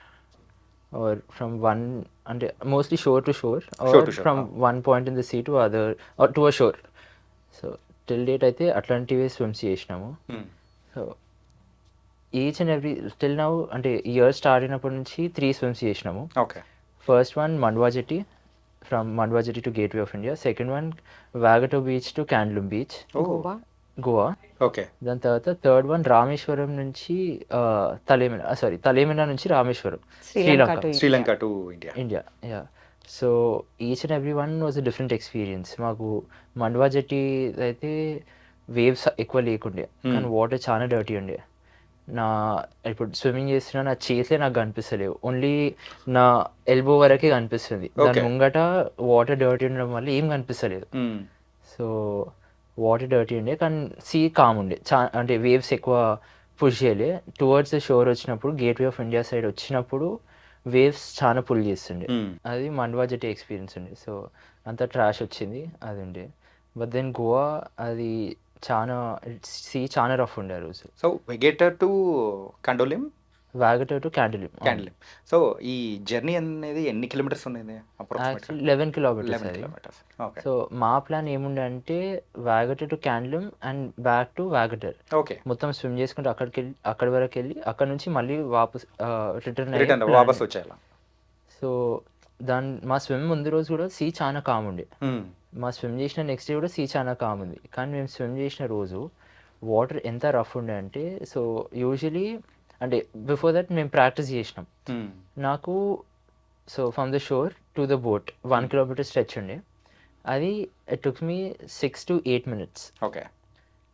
or from one అంటే mostly shore to shore, Shore or to shore, from one point in the sea to other or to a shore. So till date అయితే అట్లాంటివే swims చేసినాము. So each and every till now అంటే year start అయినప్పటి నుంచి 3 swims చేసినాము. Okay. First one Mandwa jetty, from Mandwa jetty to gateway of India. Second one Vagator beach to Candolim beach, Goa. Goa. Okay. దాని తర్వాత third one Rameswaram నుంచి తలేమినా నుంచి Rameswaram, Sri Lanka to India. India. Yeah. So each and every one was a different experience. మాకు మండ్వా జెట్టి అయితే waves ఎక్కువ లేకుండే, కానీ water చాలా డర్టీ ఉండే. ఇప్పుడు స్విమ్మింగ్ చేస్తున్నా నా చేతులే నాకు కనిపిస్తలేవు, ఓన్లీ నా ఎల్బో వరకే కనిపిస్తుంది. దాని ముంగట వాటర్ డర్టీ ఉండడం వల్ల ఏం కనిపిస్తలేదు. సో వాటర్ డర్టీ ఉండే, కానీ సీ కామ్ ఉండే, అంటే వేవ్స్ ఎక్కువ పుష్ చేయలే. టువర్డ్స్ ద షోర్ వచ్చినప్పుడు, గేట్వే ఆఫ్ ఇండియా సైడ్ వచ్చినప్పుడు వేవ్స్ చాలా పుల్ చేస్తుండే. అది మండ్వా జెట్టి ఎక్స్పీరియన్స్ ఉండే. సో అంత ట్రాష్ వచ్చింది, అది ఉండే. బట్ దెన్ గోవా అది సీ చాలా రఫ్ ఉండే ఆ రోజు. So Vagator to Candolim, Vagator to Candolim. So ఈ జర్నీ అనేది ఎన్ని కిలోమీటర్స్ ఉన్నది? యాక్చువల్లీ 11 కిలోమీటర్స్ అది. ఓకే. సో మా ప్లాన్ ఏముండే అంటే Vagator to Candolim and back to Vagator, okay, మొత్తం స్విమ్ చేసుకుంటూ అక్కడి వరకు వెళ్ళి అక్కడ నుంచి మళ్ళీ వాపస్ రిటర్న్ వాపస్ వచ్చేయాలి. సో మా స్విమ్ ముందు రోజు కూడా సీ చాలా కామ్ ఉండే. మా స్విమ్ చేసిన నెక్స్ట్ డే కూడా సీ చాలా కామ్ ఉంది, కానీ మేము స్విమ్ చేసిన రోజు వాటర్ ఎంత రఫ్ ఉండే అంటే, సో యూజువలీ అంటే బిఫోర్ దట్ మేము ప్రాక్టీస్ చేసినాం. నాకు so from the shore to the boat 1 kilometre stretch ఉండే, అది it took me 6 to 8 minutes. Okay.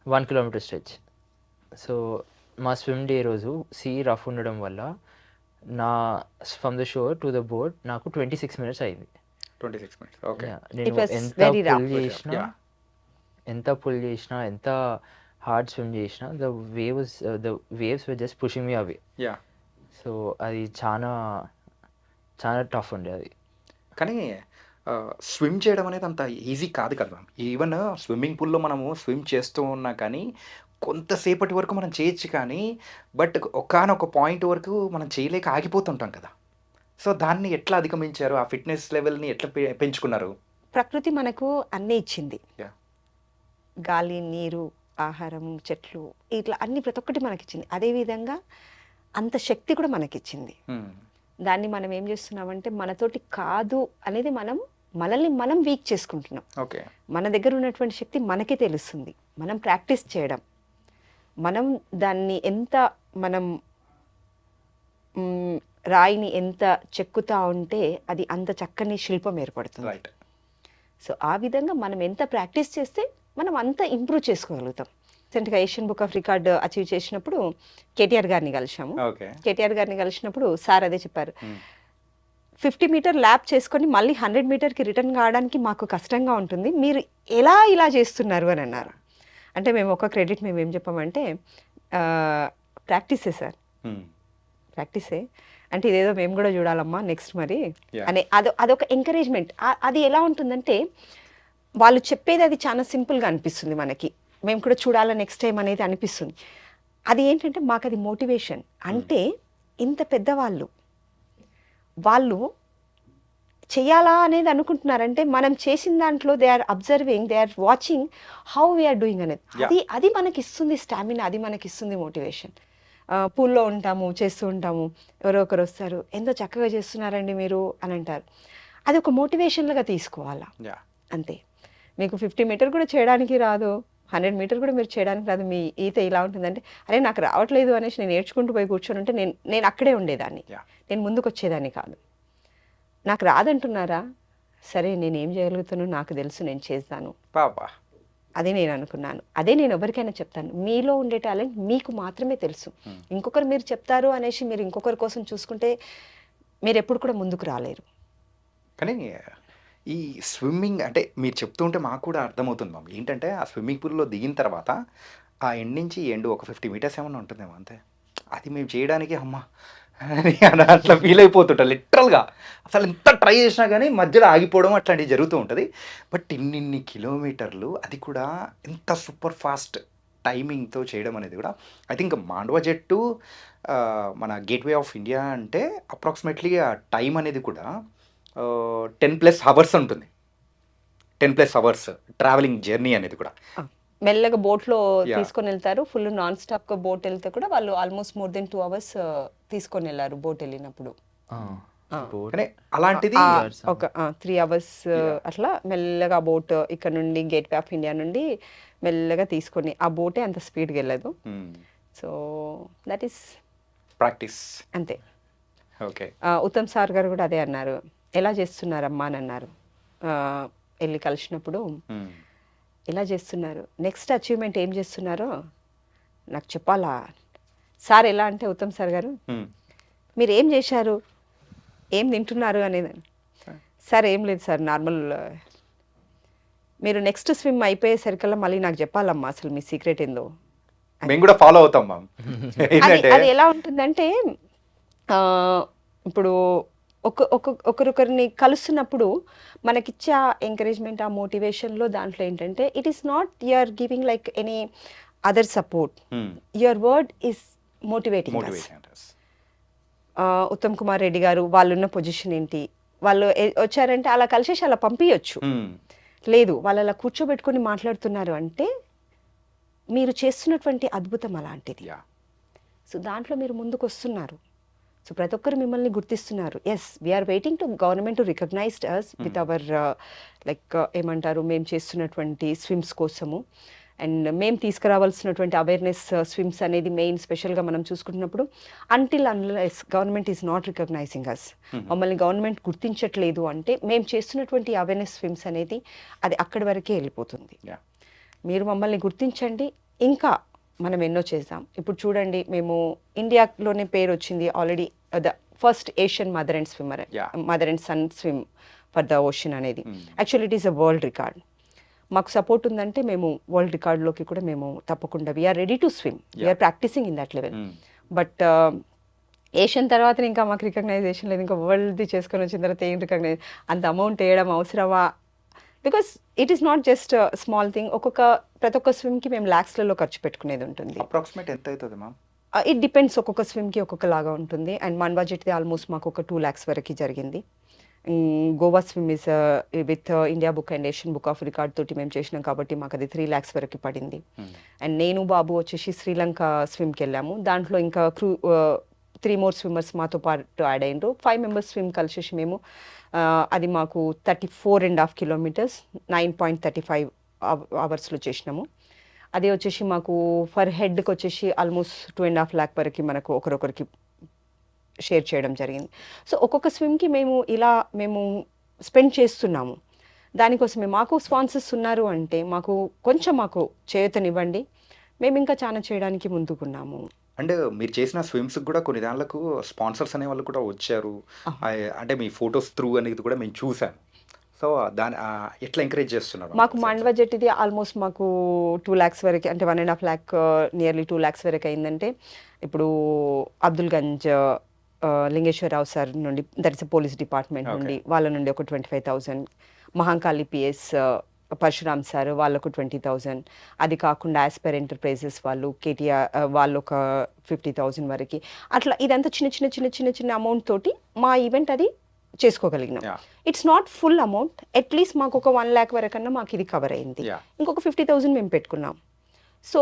1 kilometre stretch. So మా స్విమ్ డే రోజు సీ రఫ్ ఉండడం వల్ల నా from the shore to the boat నాకు 26 minutes అయింది. 26 minutes. ఓకే. నేను was ఎంత very rough. పుల్ చేసినా ఎంత హార్డ్ స్విమ్ చేసినా the waves were just pushing me away. Yeah. So అది చాలా టఫ్ ఉండే అది. కానీ స్విమ్ చేయడం అనేది అంత ఈజీ కాదు కదా. ఈవెన్ స్విమ్మింగ్ పూల్లో మనము స్విమ్ చేస్తూ ఉన్నా కానీ కొంతసేపటి వరకు మనం చేయొచ్చు, కానీ బట్ ఒకానొక పాయింట్ వరకు మనం చేయలేక ఆగిపోతుంటాం కదా. సో దాన్ని ఎట్లా అధిగమించారు? ఆ ఫిట్నెస్ లెవెల్ని ఎట్లా పెంచుకున్నారు? ప్రకృతి మనకు అన్నీ ఇచ్చింది, Yeah. గాలి, నీరు, ఆహారం, చెట్లు, ఇట్లా అన్ని ప్రతి ఒక్కటి మనకిచ్చింది. అదేవిధంగా అంత శక్తి కూడా మనకిచ్చింది. దాన్ని మనం ఏం చేస్తున్నామంటే మనతోటి కాదు అనేది మనల్ని మనం వీక్ చేసుకుంటున్నాం. ఓకే. మన దగ్గర ఉన్నటువంటి శక్తి మనకే తెలుస్తుంది. మనం ప్రాక్టీస్ చేయడం, మనం దాన్ని ఎంత మనం రాయిని ఎంత చెక్కుతా ఉంటే అది అంత చక్కని శిల్పం ఏర్పడుతుంది. రైట్. సో ఆ విధంగా మనం ఎంత ప్రాక్టీస్ చేస్తే మనం అంత ఇంప్రూవ్ చేసుకోగలుగుతాం. రీసెంట్గా Asian book of record achieve చేసినప్పుడు కేటీఆర్ గారిని కలిసాము. ఓకే. కేటీఆర్ గారిని కలిసినప్పుడు సార్ అదే చెప్పారు, 50 మీటర్ ల్యాప్ చేసుకొని మళ్ళీ 100 మీటర్కి రిటర్న్ కావడానికి మాకు కష్టంగా ఉంటుంది, మీరు ఎలా ఇలా చేస్తున్నారు అని అన్నారు. అంటే మేము ఒక క్రెడిట్ మేము ఏం చెప్పామంటే ప్రాక్టీసే సార్, ప్రాక్టీసే, అంటే ఇదేదో మేము కూడా చూడాలమ్మా నెక్స్ట్ మరి అనే అదొక ఎంకరేజ్మెంట్. అది ఎలా ఉంటుందంటే వాళ్ళు చెప్పేది అది చాలా సింపుల్గా అనిపిస్తుంది మనకి, మేము కూడా చూడాలా నెక్స్ట్ టైం అనేది అనిపిస్తుంది. అది ఏంటంటే మాకు అది మోటివేషన్. అంటే ఇంత పెద్దవాళ్ళు వాళ్ళు చేయాలా అనేది అనుకుంటున్నారంటే మనం చేసిన దాంట్లో they are observing, they are watching how we are doing అనేది. అది మనకి ఇస్తుంది స్టామినా, అది మనకి ఇస్తుంది మోటివేషన్. పూల్లో ఉంటాము, చేస్తూ ఉంటాము, ఎవరో ఒకరు వస్తారు, ఎంతో చక్కగా చేస్తున్నారండి మీరు అని అంటారు. అది ఒక మోటివేషన్లుగా తీసుకోవాలా అంతే. మీకు 50 మీటర్ కూడా చేయడానికి రాదు, 100 మీటర్ కూడా మీరు చేయడానికి రాదు, మీ ఈత ఇలా ఉంటుందంటే అరే నాకు రావట్లేదు అనేసి నేను నేర్చుకుంటూ పోయి కూర్చొని ఉంటే నేను అక్కడే ఉండేదాన్ని, నేను ముందుకు వచ్చేదాన్ని కాదు. నాకు రాదంటున్నారా, సరే నేను ఏం చేయగలుగుతానో నాకు తెలుసు, నేను చేస్తాను, అదే నేను అనుకున్నాను. అదే నేను ఎవరికైనా చెప్తాను, మీలో ఉండే టాలెంట్ మీకు మాత్రమే తెలుసు. ఇంకొకరు మీరు చెప్తారు అనేసి మీరు ఇంకొకరి కోసం చూసుకుంటే మీరు ఎప్పుడు కూడా ముందుకు రాలేరు. కానీ ఈ స్విమ్మింగ్ అంటే మీరు చెప్తూ ఉంటే మాకు కూడా అర్థమవుతుంది మ్యామ్. ఏంటంటే ఆ స్విమ్మింగ్ పూల్లో దిగిన తర్వాత ఆ ఎండ్ నుంచి ఎండ్ ఒక 50 మీటర్స్ ఏమన్నా ఉంటుందేమో అంతే. అది మేము చేయడానికి అమ్మ అని అట్లా ఫీల్ అయిపోతుంటా లిటరల్గా. అసలు ఎంత ట్రై చేసినా కానీ మధ్యలో ఆగిపోవడం అట్లాంటివి జరుగుతూ ఉంటుంది. బట్ ఇన్ని కిలోమీటర్లు, అది కూడా ఎంత సూపర్ ఫాస్ట్ టైమింగ్తో చేయడం అనేది కూడా ఐ థింక్ మాండవ జెట్టు మన గేట్వే ఆఫ్ ఇండియా అంటే అప్రాక్సిమేట్లీ ఆ టైం అనేది కూడా 10+ అవర్స్ ఉంటుంది. 10+ అవర్స్ ట్రావెలింగ్ జర్నీ అనేది కూడా. మెల్లగా బోట్లో తీసుకొని వెళ్తారు, ఫుల్ నాన్ స్టాప్ గా బోట్ వెళ్తే కూడా వాళ్ళు ఆల్మోస్ట్ మోర్ దెన్ 2 అవర్స్ తీసుకొని వెళ్ళారు బోట్ వెళ్ళినప్పుడు. అలాంటిది ఒక 3 అవర్స్ అట్లా మెల్లగా బోట్ ఇక్కడ నుండి గేట్వే ఆఫ్ ఇండియా నుండి మెల్లగా తీసుకొని, ఆ బోటే అంత స్పీడ్గా వెళ్ళదు. సో దట్ ఈస్ ప్రాక్టీస్ అంతే. ఓకే. ఉత్తమ్ సార్ గారు కూడా అదే అన్నారు, ఎలా చేస్తున్నారమ్మా అని అన్నారు వెళ్ళి కలిసినప్పుడు. ఎలా చేస్తున్నారు, నెక్స్ట్ అచీవ్మెంట్ ఏం చేస్తున్నారో నాకు చెప్పాలా సార్. ఎలా అంటే ఉత్తమ్ సార్ గారు, మీరు ఏం చేశారు, ఏం తింటున్నారు అనేది. సార్ ఏం లేదు సార్, నార్మల్. మీరు నెక్స్ట్ స్విమ్ అయిపోయేసరికల్లా మళ్ళీ నాకు చెప్పాలమ్మా అసలు మీ సీక్రెట్ ఏందో. మేము కూడా ఫాలో అవుతాం మ్యామ్. అది ఎలా ఉంటుందంటే ఇప్పుడు ఒకరిని కలుస్తున్నప్పుడు మనకిచ్చే ఆ ఎంకరేజ్మెంట్, ఆ మోటివేషన్లో దాంట్లో ఏంటంటే it is not you are giving like any other support, your word is motivating. Uttam Kumar Reddy garu వాళ్ళున్న పొజిషన్ ఏంటి, వాళ్ళు వచ్చారంటే అలా కలిసేసి అలా పంపించచ్చు. లేదు, వాళ్ళు అలా కూర్చోబెట్టుకొని మాట్లాడుతున్నారు అంటే మీరు చేస్తున్నటువంటి అద్భుతం అలాంటిది. సో దాంట్లో మీరు ముందుకు వస్తున్నారు. సో ప్రతి ఒక్కరు మిమ్మల్ని గుర్తిస్తున్నారు. Yes, we're waiting to government to recognized us with our like ఏమంటారు, మేము చేస్తున్నటువంటి స్విమ్స్ కోసము. అండ్ మేము తీసుకురావాల్సినటువంటి అవేర్నెస్ స్విమ్స్ అనేది మెయిన్ స్పెషల్గా మనం చూసుకుంటున్నప్పుడు until unless government is not recognizing us, మమ్మల్ని గవర్నమెంట్ గుర్తించట్లేదు అంటే మేము చేస్తున్నటువంటి అవేర్నెస్ స్విమ్స్ అనేది అది అక్కడి వరకే వెళ్ళిపోతుంది. మీరు మమ్మల్ని గుర్తించండి, ఇంకా మనం ఎన్నో చేద్దాం. ఇప్పుడు చూడండి, మేము ఇండియాలోనే పేరు వచ్చింది already, the first Asian mother and son swim for the ocean అనేది. Actually it is a world record. మాకు సపోర్ట్ ఉందంటే మేము వరల్డ్ రికార్డ్లోకి కూడా మేము తప్పకుండా we're ready to swim, we're practising in that level. But Asian తర్వాత ఇంకా మాకు రికగ్నైజేషన్ లేదు, ఇంకా వరల్డ్ది చేసుకొని వచ్చిన తర్వాత ఏం రికగ్నైజ్, అంత అమౌంట్ వేయడం అవసరమా? Because it is not just small thing. ప్రతి ఒక్క స్విమ్కి మేము ల్యాక్స్లలో ఖర్చు పెట్టుకునేది ఉంటుంది. అప్రాక్సిమేట్ ఎంత అవుతుంది మ్యామ్? ఇట్ డిపెండ్స్, ఒక్కొక్క స్విమ్కి ఒక్కొక్కలాగా ఉంటుంది. అండ్ మన బడ్జెట్ది ఆల్మోస్ట్ మాకు ఒక 2 lakhs వరకు జరిగింది. Goa swim is with India book and Asian book of record తోటి మేము చేసినాం కాబట్టి మాకు అది 3 lakhs వరకు పడింది. అండ్ నేను బాబు వచ్చేసి శ్రీలంక స్విమ్కి వెళ్ళాము. దాంట్లో ఇంకా 3 more swimmers మాతో పాటు యాడ్ అయ్యిండ్రు. 5 members స్విమ్ కలిసేసి మేము అది మాకు 34.5 kilometers 9.35 hours చేసినాము. అది వచ్చేసి మాకు ఫర్ హెడ్కి వచ్చేసి ఆల్మోస్ట్ 2.5 lakh వరకు మనకు ఒకరొకరికి షేర్ చేయడం జరిగింది. సో ఒక్కొక్క స్విమ్కి మేము స్పెండ్ చేస్తున్నాము. దానికోసమే మాకు స్పాన్సర్స్ ఉన్నారు అంటే మాకు కొంచెం చేయూతనివ్వండి, మేము ఇంకా చాలా చేయడానికి ముందుకున్నాము. అండ్ మీరు చేసిన స్విమ్స్కి కూడా కొన్ని దానిలకు స్పాన్సర్స్ అనే వాళ్ళు కూడా వచ్చారు. అంటే మీ ఫొటోస్ త్రూ అనేది కూడా మేము చూసాం. సో దాని ఎట్లా ఎంకరేజ్ చేస్తున్నారు? మాకు మాండవ జెట్ ఇది ఆల్మోస్ట్ మాకు 2 lakhs వరకు, అంటే 1.5 lakh నియర్లీ 2 lakhs వరకు అయిందంటే, ఇప్పుడు అబ్దుల్ గంజ్ లింగేశ్వరరావు సార్ నుండి, దట్ ఇస్ పోలీస్ డిపార్ట్మెంట్ నుండి, వాళ్ళ నుండి ఒక 25,000, మహాంకాళి పిఎస్ పరశురామ్ సార్ వాళ్ళకు 20,000, అది కాకుండా ఆస్పైర్ ఎంటర్ప్రైజెస్ వాళ్ళు కేటీఆర్ వాళ్ళు ఒక 50,000 వరకు, అట్లా ఇదంతా చిన్న చిన్న చిన్న చిన్న చిన్న అమౌంట్ తోటి మా ఈవెంట్ అది చేసుకోగలిగినాం. It's not full amount, at least మాకు ఒక 1 lakh వరకన్నా మాకు ఇది కవర్ అయింది. ఇంకొక 50,000 మేము పెట్టుకున్నాం. సో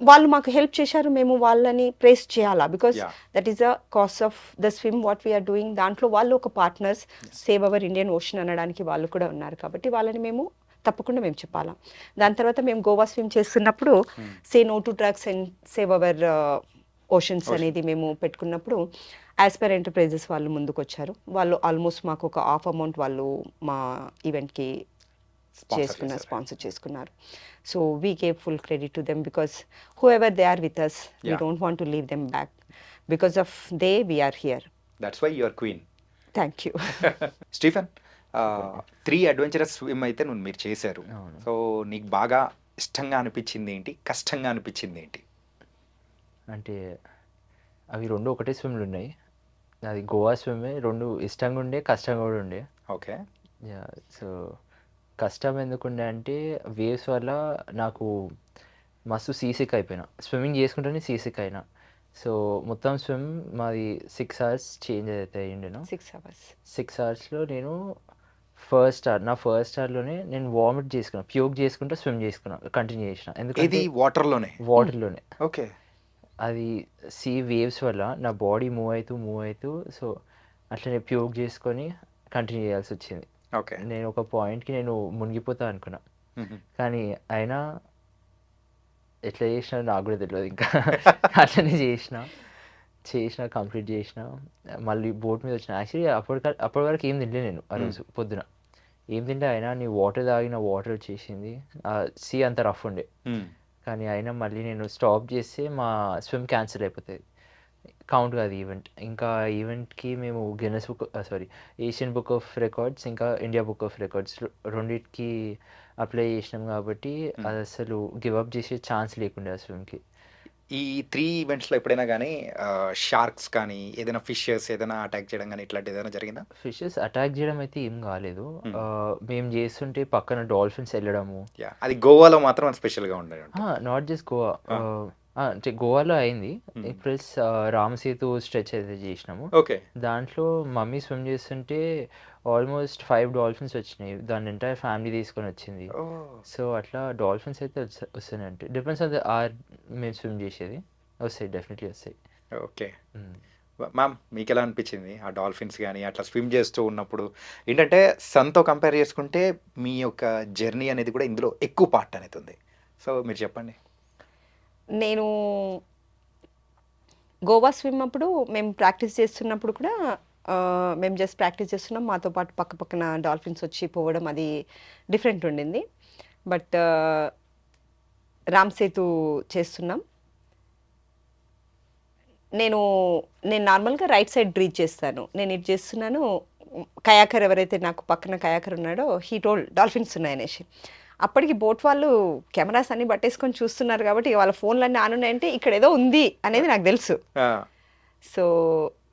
వాళ్ళు మాకు హెల్ప్ చేశారు, మేము వాళ్ళని ప్రేస్ చేయాలా, because that is the cause of the swim what we are doing. దాంట్లో వాళ్ళు ఒక partners, save our Indian Ocean అనడానికి వాళ్ళు కూడా ఉన్నారు, కాబట్టి వాళ్ళని మేము తప్పకుండా మేము చెప్పాలా. దాని తర్వాత మేము గోవా స్విమ్ చేస్తున్నప్పుడు say no to drugs and save our oceans అనేది మేము పెట్టుకున్నప్పుడు ఆస్పైర్ ఎంటర్ప్రైజెస్ వాళ్ళు ముందుకు వచ్చారు. వాళ్ళు ఆల్మోస్ట్ మాకు ఒక హాఫ్ అమౌంట్ వాళ్ళు మా ఈవెంట్కి స్పాన్సర్ చేసుకున్నారు. So we gave full credit to them, because whoever they are with us, we don't want to leave them back. Because of they we are here. That's why you are queen. Thank you. Stephen, 3 adventurous swim అయితే మీరు చేశారు. So నీకు బాగా ఇష్టంగా అనిపించింది ఏంటి, కష్టంగా అనిపించింది ఏంటి? అంటే అవి 2 ఒకటే స్విమ్లు ఉన్నాయి. అది గోవా స్విమ్ 2 ఇష్టంగా ఉండే, కష్టంగా కూడా ఉండే. ఓకే. సో కష్టం ఎందుకుండే అంటే వేవ్స్ వల్ల నాకు మస్తు సీసిక్ అయిపోయినా, స్విమ్మింగ్ చేసుకుంటేనే సీసిక్ అయినా. సో మొత్తం స్విమ్ మాది 6 hours చేంజ్ అయితే అయ్యిండేను. 6 hours 6 hoursలో నేను నా ఫస్ట్ స్టార్లోనే నేను వామిట్ చేసుకున్నా, ప్యూక్ చేసుకుంటా స్విమ్ చేసుకున్నా, కంటిన్యూ చేసిన. ఎందుకంటే వాటర్లోనే. ఓకే. అది సీ వేవ్స్ వల్ల నా బాడీ మూవ్ అవుతూ సో అట్లనే ప్యూక్ చేసుకొని కంటిన్యూ చేయాల్సి వచ్చింది. ఓకే. నేను ఒక పాయింట్కి నేను మునిగిపోతా అనుకున్నా, కానీ అయినా ఎట్లా చేసినా నాకు కూడా తెలియదు. ఇంకా అట్లనే చేసిన కంప్లీట్ చేసిన, మళ్ళీ బోట్ మీద వచ్చిన. యాక్చువల్లీ అప్పటి వరకు ఏం తినలే నేను ఆ రోజు పొద్దున, ఏం తింటే అయినా నీ వాటర్ తాగిన వాటర్ వచ్చేసింది. సీ అంత రఫ్ ఉండే, కానీ అయినా మళ్ళీ నేను స్టాప్ చేస్తే మా స్విమ్ క్యాన్సిల్ అయిపోతుంది, కౌంట్ కాదు ఈవెంట్. ఇంకా ఈవెంట్కి మేము Guinness book Asian book of records ఇంకా ఇండియా బుక్ ఆఫ్ రికార్డ్స్ రెండింటికి అప్లై చేసినాం, కాబట్టి అది అసలు గివ్ అప్ చేసే ఛాన్స్ లేకుండే ఆ స్విమ్కి. ఈ 3 ఈవెంట్స్లో ఎప్పుడైనా కానీ షార్క్స్ కానీ ఏదైనా ఫిషెస్ ఏదైనా అటాక్ చేయడం కానీ ఇట్లాంటి ఏదైనా జరిగిందా? ఫిషెస్ అటాక్ చేయడం అయితే ఏం కాలేదు. మేము చేస్తుంటే పక్కన డాల్ఫిన్స్ వెళ్ళడము, అది గోవాలో మాత్రం స్పెషల్గా ఉండేది. నాట్ జస్ట్ గోవా, అంటే గోవాలో అయింది. ప్లస్ రామసేతు స్ట్రెచ్ అయితే చేసినాము. ఓకే. దాంట్లో మమ్మీ స్విమ్ చేస్తుంటే ఆల్మోస్ట్ 5 డాల్ఫిన్స్ వచ్చినాయి, దాని ఎంటైర్ ఫ్యామిలీ తీసుకొని వచ్చింది. సో అట్లా డాల్ఫిన్స్ అయితే వస్తున్నాయి. అంటే డిపెండ్స్ ఆన్ ద మేము స్విమ్ చేసేది, వస్తాయి, డెఫినెట్లీ వస్తాయి. ఓకే మ్యామ్, మీకు ఎలా అనిపించింది ఆ డాల్ఫిన్స్ కానీ అట్లా స్విమ్ చేస్తూ ఉన్నప్పుడు? ఏంటంటే సన్తో కంపేర్ చేసుకుంటే మీ యొక్క జర్నీ అనేది కూడా ఇందులో ఎక్కువ పార్ట్ అనేది ఉంది. సో మీరు చెప్పండి. నేను గోవా స్విమ్ అప్పుడు మేము ప్రాక్టీస్ చేస్తున్నప్పుడు కూడా మేము జస్ట్ ప్రాక్టీస్ చేస్తున్నాం, మాతో పాటు పక్క పక్కన డాల్ఫిన్స్ వచ్చి పోవడం అది డిఫరెంట్ ఉండింది. బట్ రామ్ సేతు చేస్తున్నాం, నేను నార్మల్గా రైట్ సైడ్ బ్రీచ్ చేస్తాను. నేను ఇది చేస్తున్నాను, కయాకర్ ఎవరైతే నాకు పక్కన కయాకర్ ఉన్నాడో హీ టోల్డ్ డాల్ఫిన్స్ ఉన్నాయనేసి. అప్పటికి బోట్ వాళ్ళు కెమెరాస్ అన్ని పట్టేసుకొని చూస్తున్నారు, కాబట్టి వాళ్ళ ఫోన్లన్నీ ఆన్ ఉన్నాయంటే ఇక్కడ ఏదో ఉంది అనేది నాకు తెలుసు. సో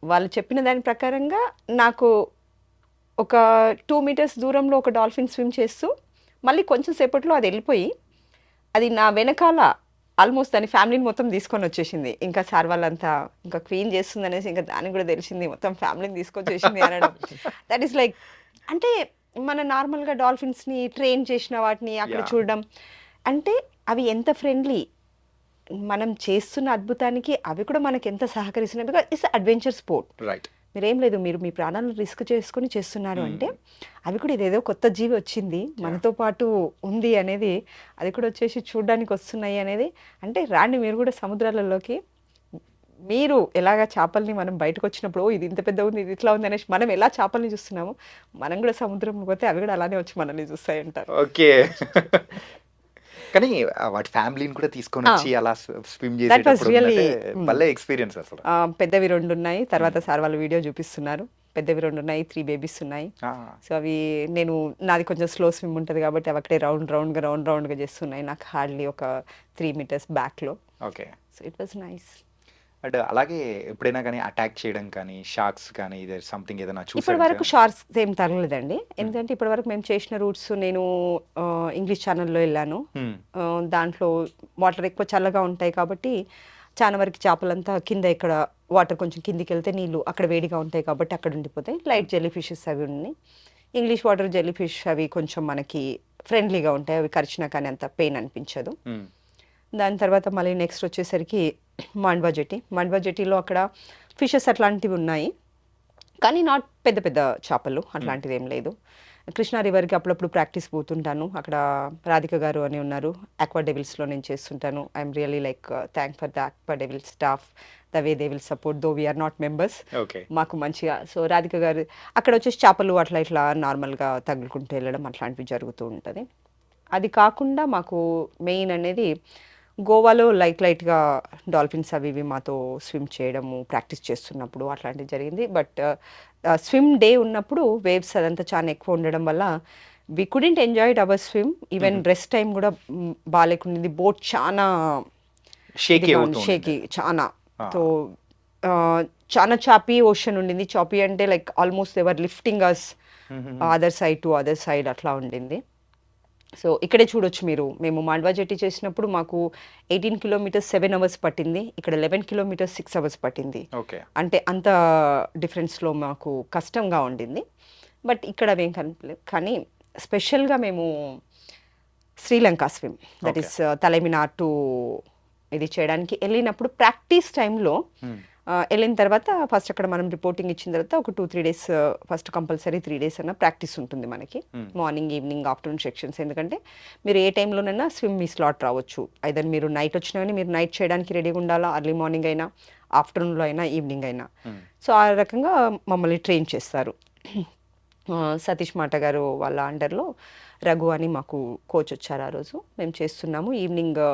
వాళ్ళు చెప్పిన దాని ప్రకారంగా నాకు ఒక 2 meters దూరంలో ఒక డాల్ఫిన్ స్విమ్ చేస్తూ మళ్ళీ కొంచెం సేపట్లో అది వెళ్ళిపోయి అది నా వెనకాల ఆల్మోస్ట్ దాని ఫ్యామిలీని మొత్తం తీసుకొని వచ్చేసింది. ఇంకా సార్ వాళ్ళంతా ఇంకా క్వీన్ చేస్తుంది అనేసి ఇంకా దానికి కూడా తెలిసింది, మొత్తం ఫ్యామిలీని తీసుకొని వచ్చేసింది అనడం. దట్ ఈస్ లైక్, అంటే మన నార్మల్గా డాల్ఫిన్స్ని ట్రైన్ చేసిన వాటిని అక్కడ చూడడం అంటే అవి ఎంత ఫ్రెండ్లీ, మనం చేస్తున్న అద్భుతానికి అవి కూడా మనకి ఎంత సహకరిస్తున్నాయి. Because it's adventure sport. Right. మీరేం లేదు, మీ ప్రాణాలను రిస్క్ చేసుకుని చేస్తున్నారు అంటే అవి కూడా ఇదేదో కొత్త జీవి వచ్చింది మనతో పాటు ఉంది అనేది, అది కూడా వచ్చేసి చూడడానికి వస్తున్నాయి అనేది. అంటే రాండి మీరు కూడా సముద్రాలలోకి, మీరు ఎలాగా చేపల్ని మనం బయటకు వచ్చినప్పుడు ఇది ఇంత పెద్ద ఉంది, ఇది ఇట్లా ఉంది అనేసి మనం ఎలా చేపల్ని చూస్తున్నాము, మనం కూడా సముద్రం పోతే అవి కూడా అలానే వచ్చి మనల్ని చూస్తాయి అంటారు. ఓకే. కానీ వాటి ఫ్యామిలీని కూడా తీసుకొని వచ్చి అలా స్విమ్ That was చేసేటప్పుడు really, భలే ఎక్స్పీరియన్స్ అసలు. పెద్దవి 2 ఉన్నాయి, తర్వాత సార్ వాళ్ళు వీడియో చూపిస్తున్నారు. పెద్దవి 2 ఉన్నాయి, 3 బేబీస్ ఉన్నాయి. సో అవి నాది కొంచెం స్లో స్విమ్ ఉంటుంది కాబట్టి అవి అక్కడే రౌండ్గా చేస్తున్నాయి. నాకు హార్డ్లీ ఒక 3 meters బ్యాక్లో. Okay. So it was nice. But అలాగే ఎప్పుడైనా కానీ అటాక్ చేయడం కానీ షార్క్స్ కానీ ఇదే సంథింగ్ ఏదైనా ఇప్పటి వరకు షార్క్స్ ఏం తగలలేదండి. ఎందుకంటే ఇప్పటి వరకు మేము చేసిన రూట్స్ నేను ఇంగ్లీష్ ఛానల్లో వెళ్ళాను. దాంట్లో వాటర్ ఎక్కువ చల్లగా ఉంటాయి కాబట్టి చాలా వరకు చేపలంతా కింద ఇక్కడ వాటర్ కొంచెం కిందికి వెళ్తే నీళ్ళు అక్కడ వేడిగా ఉంటాయి కాబట్టి అక్కడ ఉండిపోతాయి. లైట్ జెల్లీ ఫిషెస్ అవి ఉన్నాయి. ఇంగ్లీష్ వాటర్ జెల్లీ ఫిష్ అవి కొంచెం మనకి ఫ్రెండ్లీగా ఉంటాయి, అవి కరిచినా కానీ అంత పెయిన్ అనిపించదు. దాని తర్వాత మళ్ళీ నెక్స్ట్ వచ్చేసరికి మాండ్వా జెటీలో అక్కడ ఫిషెస్ అట్లాంటివి ఉన్నాయి, కానీ నాట్ పెద్ద పెద్ద చేపలు అట్లాంటిది ఏం లేదు. కృష్ణా రివర్కి అప్పుడప్పుడు ప్రాక్టీస్ పోతుంటాను. అక్కడ రాధిక గారు అని ఉన్నారు, ఆక్వా డెవిల్స్లో నేను చేస్తుంటాను. I'm really thank for the Aqua Devil staff, the way they will support, though we are not members. మాకు మంచిగా. సో రాధిక గారు అక్కడ వచ్చేసి చేపలు అట్లా ఇట్లా నార్మల్గా తగులుకుంటూ వెళ్ళడం అట్లాంటివి జరుగుతూ ఉంటుంది. అది కాకుండా మాకు మెయిన్ అనేది గోవాలో లైట్గా డాల్ఫిన్స్ అవి ఇవి మాతో స్విమ్ చేయడము ప్రాక్టీస్ చేస్తున్నప్పుడు అట్లాంటివి జరిగింది. బట్ స్విమ్ డే ఉన్నప్పుడు వేవ్స్ అదంతా చాలా ఎక్కువ ఉండడం వల్ల we couldn't enjoyed our swim. Even rest time కూడా బాగాలేకుండింది. బోట్ చాలా షేకి చాలా. సో చాలా చాపీ ఓషన్ ఉండింది. చాపీ అంటే almost ever lifting us other side to other side అట్లా ఉండింది. సో ఇక్కడే చూడొచ్చు మీరు, మేము మాండ్వా జెట్టి చేసినప్పుడు మాకు 18 kilometers 7 hours పట్టింది. ఇక్కడ 11 kilometers 6 hours పట్టింది. అంటే అంత డిఫరెన్స్లో మాకు కష్టంగా ఉండింది. బట్ ఇక్కడ అవేం కనిపించలేదు. కానీ స్పెషల్గా మేము Sri Lanka swim, that is Talaimannar to ఇది చేయడానికి వెళ్ళినప్పుడు ప్రాక్టీస్ టైంలో వెళ్ళిన తర్వాత ఫస్ట్ అక్కడ మనం రిపోర్టింగ్ ఇచ్చిన తర్వాత ఒక 2-3 days ఫస్ట్ కంపల్సరీ 3 days అన్న ప్రాక్టీస్ ఉంటుంది మనకి, మార్నింగ్ ఈవినింగ్ ఆఫ్టర్నూన్ సెక్షన్స్. ఎందుకంటే మీరు ఏ టైంలోనైనా స్విమ్ మీ స్లాట్ రావచ్చు. ఐదర్ మీరు నైట్ వచ్చినా కానీ మీరు నైట్ చేయడానికి రెడీగా ఉండాలా, అర్లీ మార్నింగ్ అయినా, ఆఫ్టర్నూన్లో అయినా, ఈవినింగ్ అయినా. సో ఆ రకంగా మమ్మల్ని ట్రైన్ చేస్తారు. సతీష్ మాట గారు వాళ్ళ అండర్లో రఘు అని మాకు కోచ్ వచ్చారు. ఆ రోజు మేము చేస్తున్నాము. ఈవినింగ్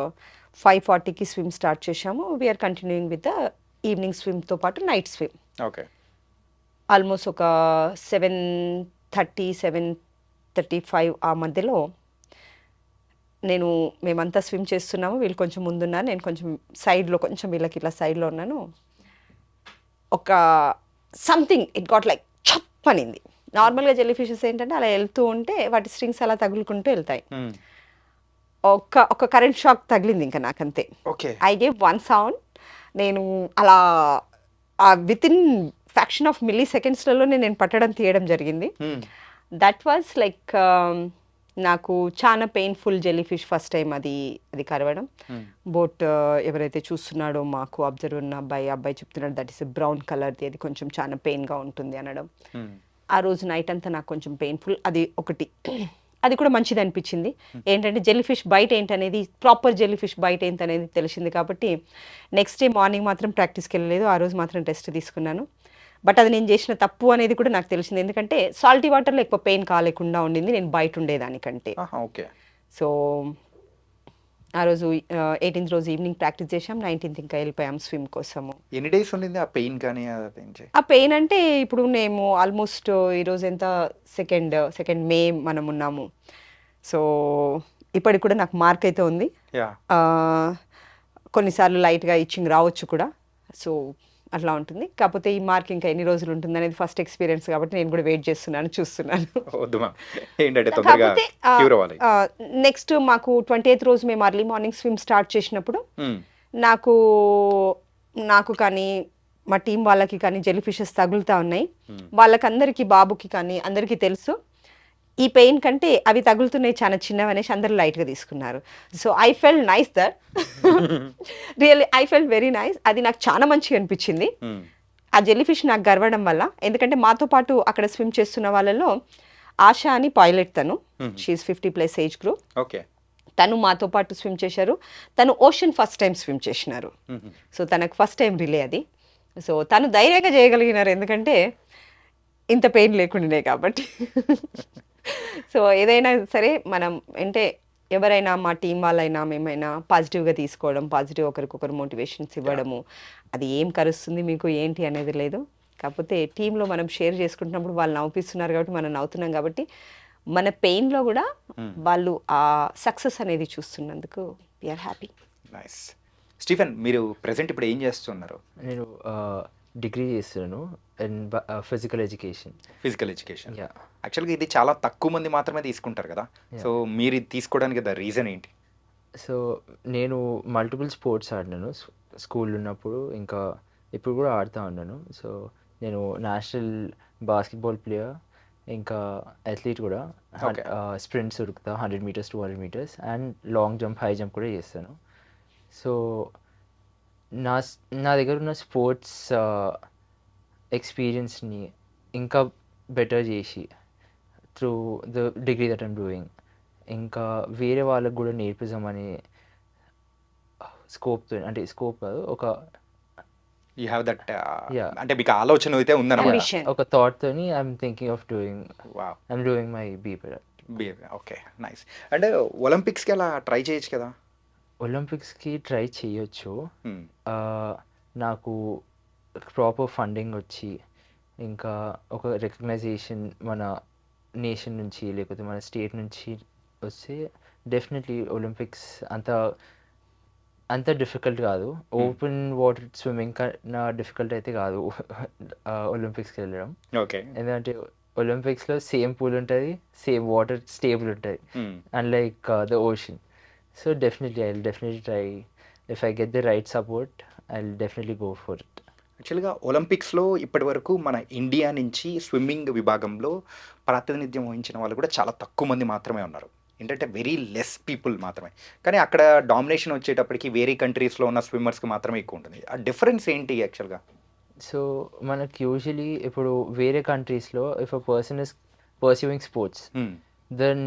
5:40కి స్విమ్ స్టార్ట్ చేసాము. We are continuing with the evening స్విమ్తో పాటు నైట్ స్విమ్. ఓకే. ఆల్మోస్ట్ ఒక 7:30, 7:35 ఆ మధ్యలో మేమంతా స్విమ్ చేస్తున్నాము. వీళ్ళు కొంచెం ముందున్నారు, నేను కొంచెం సైడ్లో, కొంచెం వీళ్ళకి ఇట్లా సైడ్లో ఉన్నాను. ఒక సంథింగ్ ఇట్ గాట్ చప్ అనింది. నార్మల్గా జెల్లీ ఫిషెస్ ఏంటంటే అలా వెళ్తూ ఉంటే వాటి స్ట్రింగ్స్ అలా తగులుకుంటూ వెళ్తాయి. ఒక కరెంట్ షాక్ తగిలింది ఇంకా నాకంతే. I gave 1 sound. నేను అలా within fraction of milli సెకండ్స్లలో నేను పట్టడం తీయడం జరిగింది. దట్ వాజ్ నాకు చాలా painful jelly fish first time అది కరవడం. బోట్ ఎవరైతే చూస్తున్నాడో మాకు అబ్జర్వ్ ఉన్న అబ్బాయి చెప్తున్నాడు దట్ ఈస్ బ్రౌన్ కలర్ది, అది కొంచెం చాలా పెయిన్గా ఉంటుంది అనడం. ఆ రోజు నైట్ అంతా నాకు కొంచెం పెయిన్ఫుల్. అది ఒకటి, అది కూడా మంచిది అనిపించింది. ఏంటంటే జెల్లీ ఫిష్ బైట్ ఏంటనేది, ప్రాపర్ జెల్లీ ఫిష్ బైట్ ఏంటనేది తెలిసింది కాబట్టి నెక్స్ట్ డే మార్నింగ్ మాత్రం ప్రాక్టీస్కి వెళ్ళలేదు. ఆ రోజు మాత్రం రెస్ట్ తీసుకున్నాను. బట్ అది నేను చేసిన తప్పు అనేది కూడా నాకు తెలిసింది. ఎందుకంటే సాల్టీ వాటర్లో ఎక్కువ పెయిన్ కాలేకుండా ఉండింది నేను బయట ఉండేదానికంటే. సో ఆ రోజు 18th రోజు ఈవినింగ్ ప్రాక్టీస్ చేసాం, 19th ఇంకా వెళ్ళిపోయాం స్విమ్ కోసము. ఎన్ని డేస్ ఉండింది ఆ పెయిన్? కానీ ఆ పెయిన్ అంటే ఇప్పుడు మేము ఆల్మోస్ట్ ఈరోజు ఎంత సెకండ్ మే మనం ఉన్నాము. సో ఇప్పటికి కూడా నాకు మార్క్ అయితే ఉంది. కొన్నిసార్లు లైట్గా ఇచ్చింగ్ రావచ్చు కూడా. సో అట్లా ఉంటుంది. కాకపోతే ఈ మార్క్ ఇంకా ఎన్ని రోజులు ఉంటుంది అనేది ఫస్ట్ ఎక్స్పీరియన్స్ కాబట్టి నేను కూడా వెయిట్ చేస్తున్నాను, చూస్తున్నాను. నెక్స్ట్ మాకు 28th రోజు మేము అర్లీ మార్నింగ్ స్విమ్ స్టార్ట్ చేసినప్పుడు నాకు కానీ మా టీం వాళ్ళకి కానీ జెల్లీ ఫిషెస్ తగులుతూ ఉన్నాయి. వాళ్ళకందరికీ, బాబుకి కానీ అందరికీ తెలుసు ఈ పెయిన్ కంటే అవి తగులుతున్నాయి చాలా చిన్నవి అనేసి అందరూ లైట్గా తీసుకున్నారు. So I felt nice that, really I felt very nice. అది నాకు చాలా మంచిగా అనిపించింది ఆ జెల్లీ ఫిష్ నాకు గర్వడం వల్ల. ఎందుకంటే మాతో పాటు అక్కడ స్విమ్ చేస్తున్న వాళ్ళలో ఆశ అని పైలట్, తను షీఈస్ 50+ ఏజ్ గ్రూప్. తను మాతో పాటు స్విమ్ చేశారు. తను ఓషన్ ఫస్ట్ టైం స్విమ్ చేసినారు. సో తనకు ఫస్ట్ టైం రిలే అది. సో తను ధైర్యంగా చేయగలిగినారు ఎందుకంటే ఇంత పెయిన్ లేకుండానే కాబట్టి. సో ఏదైనా సరే మనం అంటే ఎవరైనా మా టీం వాళ్ళైనా మేమైనా పాజిటివ్గా తీసుకోవడం, పాజిటివ్ ఒకరికొకరు మోటివేషన్స్ ఇవ్వడము, అది ఏం కరుస్తుంది మీకు ఏంటి అనేది లేదు. కాకపోతే టీంలో మనం షేర్ చేసుకుంటున్నప్పుడు వాళ్ళు నవ్విస్తున్నారు కాబట్టి మనం నవ్వుతున్నాం కాబట్టి మన పెయిన్లో కూడా వాళ్ళు ఆ సక్సెస్ అనేది చూస్తున్నందుకు వీఆర్ హ్యాపీ. నైస్. స్టీఫెన్, మీరు ప్రెసెంట్ ఇప్పుడు ఏం చేస్తున్నారు? నేను డిగ్రీ చేస్తున్నాను in physical education. Physical education. Yeah. యాక్చువల్గా ఇది చాలా తక్కువ మంది మాత్రమే తీసుకుంటారు కదా, సో మీరు ఇది తీసుకోవడానికి ద రీజన్ ఏంటి? సో నేను మల్టిపుల్ స్పోర్ట్స్ ఆడినాను స్కూల్ ఉన్నప్పుడు, ఇంకా ఇప్పుడు కూడా ఆడుతూ ఉన్నాను. సో నేను నేషనల్ బాస్కెట్బాల్ ప్లేయర్, ఇంకా అథ్లీట్ కూడా. Okay. స్ప్రింట్స్ ఉరుకుతా 100 meters 200 meters and long jump high jump కూడా చేస్తాను. సో నా దగ్గర ఉన్న స్పోర్ట్స్ ఎక్స్పీరియన్స్ని ఇంకా బెటర్ చేసి through the degree that I'm doing, ఇంకా వేరే వాళ్ళకు కూడా నేర్పిద్దామని స్కోప్తో, అంటే స్కోప్ కాదు, ఒక యూ హ్యావ్ దట్, Yeah. అంటే మీకు ఆలోచన అయితే ఉందన్నమాట. Ambition. ఒక థాట్తోని I'm thinking of doing, wow. I'm doing my BP. Okay, nice. అంటే ఒలింపిక్స్కి అలా ట్రై చేయొచ్చు కదా? ఒలింపిక్స్కి ట్రై చేయొచ్చు. Hmm. నాకు ప్రాపర్ ఫండింగ్ వచ్చి, ఇంకా ఒక రికగ్నైజేషన్ మన నేషన్ నుంచి లేకపోతే మన స్టేట్ నుంచి వస్తే డెఫినెట్లీ ఒలింపిక్స్ అంత డిఫికల్ట్ కాదు. ఓపెన్ వాటర్ స్విమ్మింగ్ కన్నా డిఫికల్ట్ అయితే కాదు ఒలింపిక్స్కి వెళ్ళడం. ఓకే. ఎందుకంటే ఒలింపిక్స్లో సేమ్ పూల్ ఉంటుంది, సేమ్ వాటర్ స్టేబుల్ ఉంటుంది, unlike the ocean. So definitely, I'll definitely try. If I get the right support, I'll definitely go for it. యాక్చువల్గా ఒలింపిక్స్లో ఇప్పటి వరకు మన ఇండియా నుంచి స్విమ్మింగ్ విభాగంలో ప్రాతినిధ్యం వహించిన వాళ్ళు కూడా చాలా తక్కువ మంది మాత్రమే ఉన్నారు. ఏంటంటే వెరీ లెస్ పీపుల్ మాత్రమే. కానీ అక్కడ డామినేషన్ వచ్చేటప్పటికి వేరే కంట్రీస్లో ఉన్న స్విమ్మర్స్కి మాత్రమే ఎక్కువ ఉంటుంది. ఆ డిఫరెన్స్ ఏంటి యాక్చువల్గా? సో మనకి యూజువలీ ఇప్పుడు వేరే కంట్రీస్లో if a person is pursuing sports, then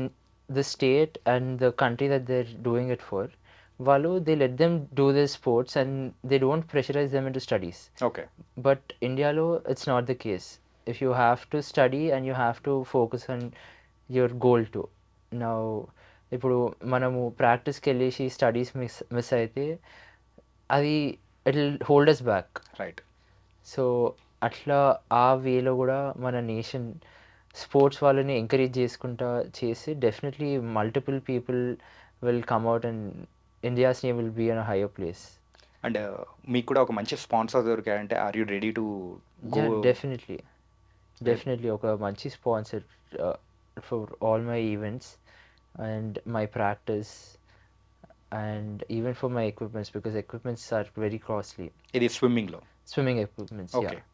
the state and the country that they're doing it for, వాళ్ళు they let them do the sports and they don't pressurize them into studies. Okay. But ఇండియాలో it's not the case. If you have to study and you have to focus on your goal too. నా ఇప్పుడు మనము ప్రాక్టీస్కి వెళ్ళేసి studies miss అయితే అది it will hold us back. Right. So అట్లా ఆ వేలో కూడా మన నేషన్ స్పోర్ట్స్ వాళ్ళని ఎంకరేజ్ చేసుకుంటా చేసి definitely multiple people will come out and India's name will be on higher place. And మీకు కూడా ఒక మంచి స్పాన్సర్ దొరికాయంటే are you ready to go? Definitely ఒక మంచి sponsor for all my events and my practice and even for my equipments, because equipments are very costly. ఇది స్విమ్మింగ్లో? Swimming equipments, Okay. yeah.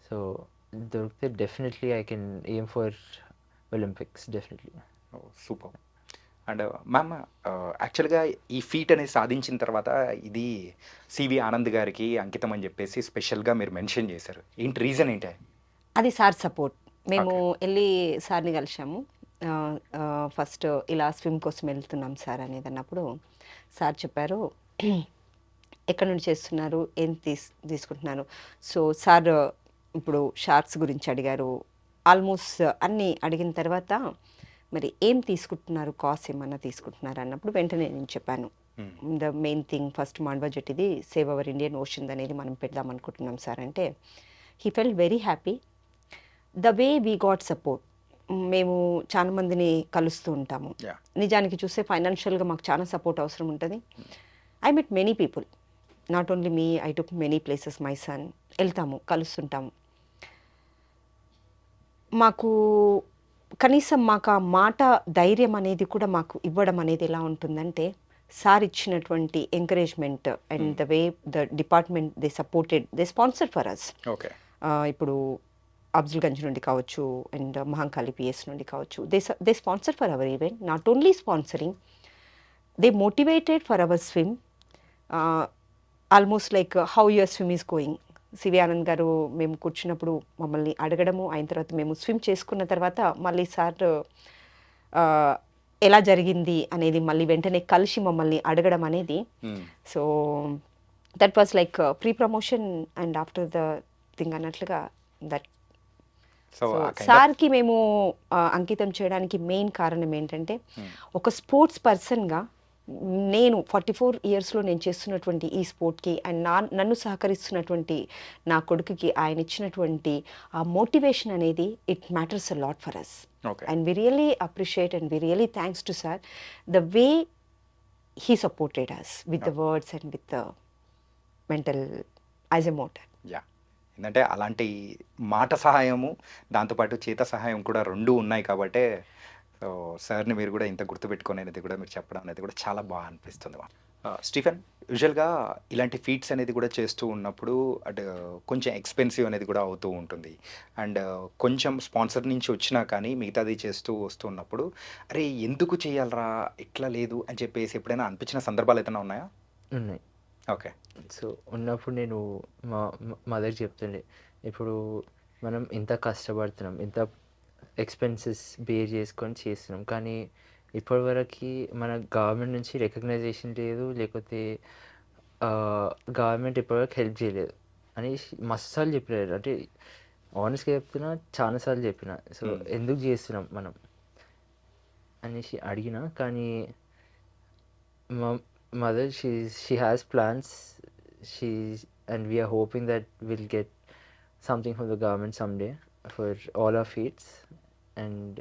So definitely I can aim for Olympics, definitely. Super. And ma'am, యాక్చువల్గా ఈ feet అనేది సాధించిన తర్వాత ఇది CV Anand గారికి అంకితం అని చెప్పేసి స్పెషల్గా మీరు మెన్షన్ చేశారు. ఏంటి రీజన్ ఏంటి? అది సార్ సపోర్ట్. మేము వెళ్ళి సార్ని కలిసాము. ఫస్ట్ ఇలా స్విమ్ కోసం వెళ్తున్నాం సార్ అనేది అన్నప్పుడు సార్ చెప్పారు, ఎక్కడి నుంచి చేస్తున్నారు, ఏం తీసుకుంటున్నారు. సో సార్ ఇప్పుడు షార్ట్స్ గురించి అడిగారు. ఆల్మోస్ట్ అన్నీ అడిగిన తర్వాత మరి ఏం తీసుకుంటున్నారు, కాస్ట్ ఏమన్నా తీసుకుంటున్నారు అన్నప్పుడు వెంటనే నేను చెప్పాను, the main thing first Mandwa జెట్టిది సేవ్ అవర్ ఇండియన్ ఓషన్ అనేది మనం పెడదాం అనుకుంటున్నాం సార్ అంటే he felt very happy. The way we got support. మేము చాలా మందిని కలుస్తూ ఉంటాము. నిజానికి చూస్తే ఫైనాన్షియల్గా మాకు చాలా సపోర్ట్ అవసరం ఉంటుంది. I met many people, not only me, I took many places, my son. వెళ్తాము, కలుస్తుంటాము. మాకు కనీసం మాకు ఆ మాట ధైర్యం అనేది కూడా మాకు ఇవ్వడం అనేది ఎలా ఉంటుందంటే సార్ ఇచ్చినటువంటి encouragement and the way the department they supported, they sponsor for us. Okay. ఇప్పుడు అఫ్జల్గంజ్ నుండి కావచ్చు అండ్ మహంకాళి పిఎస్ నుండి కావచ్చు, they sponsor for our event. Not only sponsoring, they motivated for our swim. Almost like how your swim is going. CV Anand garu మేము కూర్చున్నప్పుడు మమ్మల్ని అడగడము, అయిన తర్వాత మేము స్విమ్ చేసుకున్న తర్వాత మళ్ళీ సార్ ఎలా జరిగింది అనేది మళ్ళీ వెంటనే కలిసి మమ్మల్ని అడగడం అనేది. So that was like pre promotion and after the thing అన్నట్లుగా దట్ సో సార్కి మేము అంకితం చేయడానికి మెయిన్ కారణం ఏంటంటే ఒక స్పోర్ట్స్ పర్సన్గా నేను 44 ఇయర్స్లో నేను చేస్తున్నటువంటి ఈ స్పోర్ట్కి అండ్ నన్ను సహకరిస్తున్నటువంటి నా కొడుకుకి ఆయన ఇచ్చినటువంటి ఆ మోటివేషన్ అనేది it matters a lot for us. Okay And we really appreciate and we really thanks to sir the way he supported us with the words and with the mental as a motor. Yeah ఏంటంటే అలాంటి మాట సహాయము దాంతోపాటు చేత సహాయం కూడా రెండు ఉన్నాయి కాబట్టే సో సార్ని మీరు కూడా ఇంత గుర్తుపెట్టుకొని అనేది కూడా మీరు చెప్పడం అనేది కూడా చాలా బాగా అనిపిస్తుంది. స్టీఫెన్, యూజువల్గా ఇలాంటి ఫీట్స్ అనేది కూడా చేస్తూ ఉన్నప్పుడు అటు కొంచెం ఎక్స్పెన్సివ్ అనేది కూడా అవుతూ ఉంటుంది. అండ్ కొంచెం స్పాన్సర్ నుంచి వచ్చినా కానీ మిగతాది చేస్తూ వస్తున్నప్పుడు అరే ఎందుకు చేయాలరా ఇట్లా లేదు అని చెప్పేసి ఎప్పుడైనా అనిపించిన సందర్భాలు ఏదైనా ఉన్నాయా? ఉన్నాయి. ఓకే. సో ఉన్నప్పుడు నేను మా మదర్ చెప్తుండే, ఇప్పుడు మనం ఇంత కష్టపడుతున్నాం, ఇంత ఎక్స్పెన్సెస్ బేర్ చేసుకొని చేస్తున్నాం, కానీ ఇప్పటివరకు మన గవర్నమెంట్ నుంచి రికగ్నైజేషన్ లేదు, లేకపోతే గవర్నమెంట్ ఇప్పటివరకు హెల్ప్ చేయలేదు అని మస్తుసార్లు చెప్పారు. అంటే ఆనెస్ట్గా చెప్తున్నా, చాలాసార్లు చెప్పిన. సో ఎందుకు చేస్తున్నాం మనం అనేసి అడిగిన, కానీ మా mother she has plans, and we are hoping that we'll get something from the government someday for all our feats, and